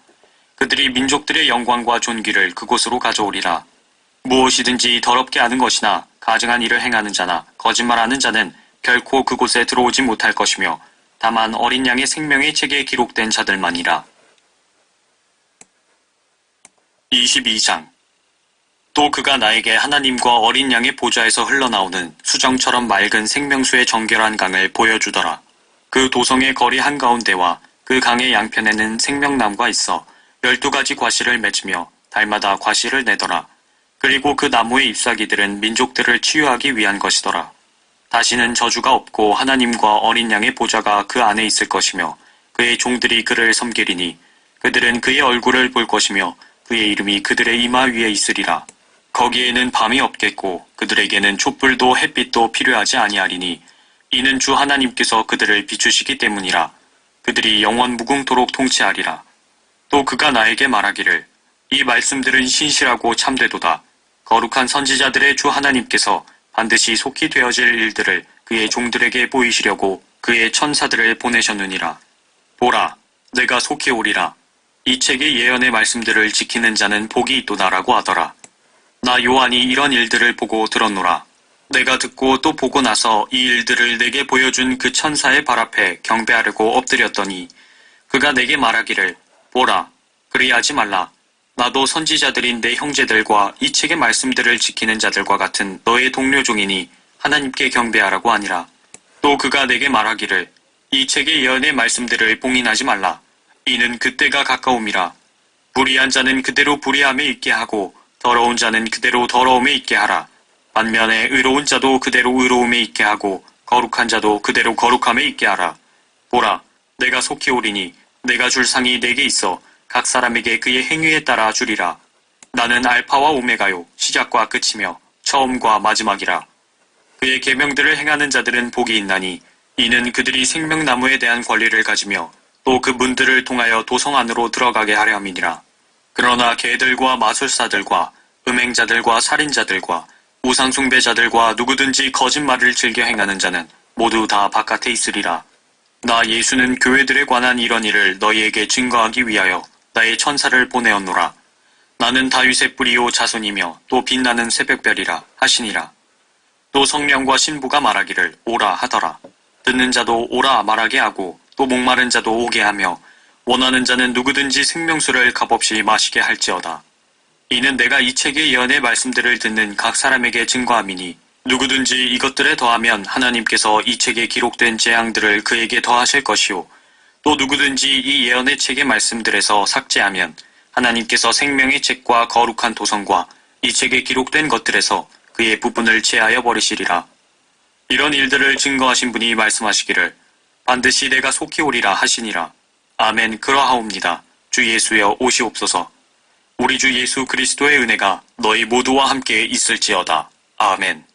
그들이 민족들의 영광과 존귀를 그곳으로 가져오리라. 무엇이든지 더럽게 하는 것이나 가증한 일을 행하는 자나 거짓말하는 자는 결코 그곳에 들어오지 못할 것이며 다만 어린 양의 생명의 책에 기록된 자들만이라. 22장. 또 그가 나에게 하나님과 어린 양의 보좌에서 흘러나오는 수정처럼 맑은 생명수의 정결한 강을 보여주더라. 그 도성의 거리 한가운데와 그 강의 양편에는 생명나무가 있어 12가지 과실을 맺으며 달마다 과실을 내더라. 그리고 그 나무의 잎사귀들은 민족들을 치유하기 위한 것이더라. 다시는 저주가 없고 하나님과 어린 양의 보좌가 그 안에 있을 것이며 그의 종들이 그를 섬기리니 그들은 그의 얼굴을 볼 것이며 그의 이름이 그들의 이마 위에 있으리라. 거기에는 밤이 없겠고 그들에게는 촛불도 햇빛도 필요하지 아니하리니 이는 주 하나님께서 그들을 비추시기 때문이라. 그들이 영원 무궁토록 통치하리라. 또 그가 나에게 말하기를 이 말씀들은 신실하고 참되도다. 거룩한 선지자들의 주 하나님께서 반드시 속히 되어질 일들을 그의 종들에게 보이시려고 그의 천사들을 보내셨느니라. 보라, 내가 속히 오리라. 이 책의 예언의 말씀들을 지키는 자는 복이 있도다라고 하더라. 나 요한이 이런 일들을 보고 들었노라. 내가 듣고 또 보고 나서 이 일들을 내게 보여준 그 천사의 발 앞에 경배하려고 엎드렸더니 그가 내게 말하기를 보라, 그리하지 말라. 나도 선지자들인 내 형제들과 이 책의 말씀들을 지키는 자들과 같은 너의 동료 종이니 하나님께 경배하라고 하니라. 또 그가 내게 말하기를 이 책의 예언의 말씀들을 봉인하지 말라. 이는 그때가 가까움이라. 불의한 자는 그대로 불의함에 있게 하고 더러운 자는 그대로 더러움에 있게 하라. 반면에 의로운 자도 그대로 의로움에 있게 하고 거룩한 자도 그대로 거룩함에 있게 하라. 보라, 내가 속히 오리니 내가 줄 상이 내게 있어 각 사람에게 그의 행위에 따라 주리라. 나는 알파와 오메가요 시작과 끝이며 처음과 마지막이라. 그의 계명들을 행하는 자들은 복이 있나니 이는 그들이 생명나무에 대한 권리를 가지며 또 그 문들을 통하여 도성 안으로 들어가게 하려 함이니라. 그러나 개들과 마술사들과 음행자들과 살인자들과 우상숭배자들과 누구든지 거짓말을 즐겨 행하는 자는 모두 다 바깥에 있으리라. 나 예수는 교회들에 관한 이런 일을 너희에게 증거하기 위하여 나의 천사를 보내었노라. 나는 다윗의 뿌리요 자손이며 또 빛나는 새벽별이라 하시니라. 또 성령과 신부가 말하기를 오라 하더라. 듣는 자도 오라 말하게 하고 또 목마른 자도 오게 하며 원하는 자는 누구든지 생명수를 값없이 마시게 할지어다. 이는 내가 이 책의 예언의 말씀들을 듣는 각 사람에게 증거함이니 누구든지 이것들에 더하면 하나님께서 이 책에 기록된 재앙들을 그에게 더하실 것이요 또 누구든지 이 예언의 책의 말씀들에서 삭제하면 하나님께서 생명의 책과 거룩한 도성과 이 책에 기록된 것들에서 그의 부분을 제하여 버리시리라. 이런 일들을 증거하신 분이 말씀하시기를 반드시 내가 속히 오리라 하시니라. 아멘. 그러하옵니다. 주 예수여 오시옵소서. 우리 주 예수 그리스도의 은혜가 너희 모두와 함께 있을지어다. 아멘.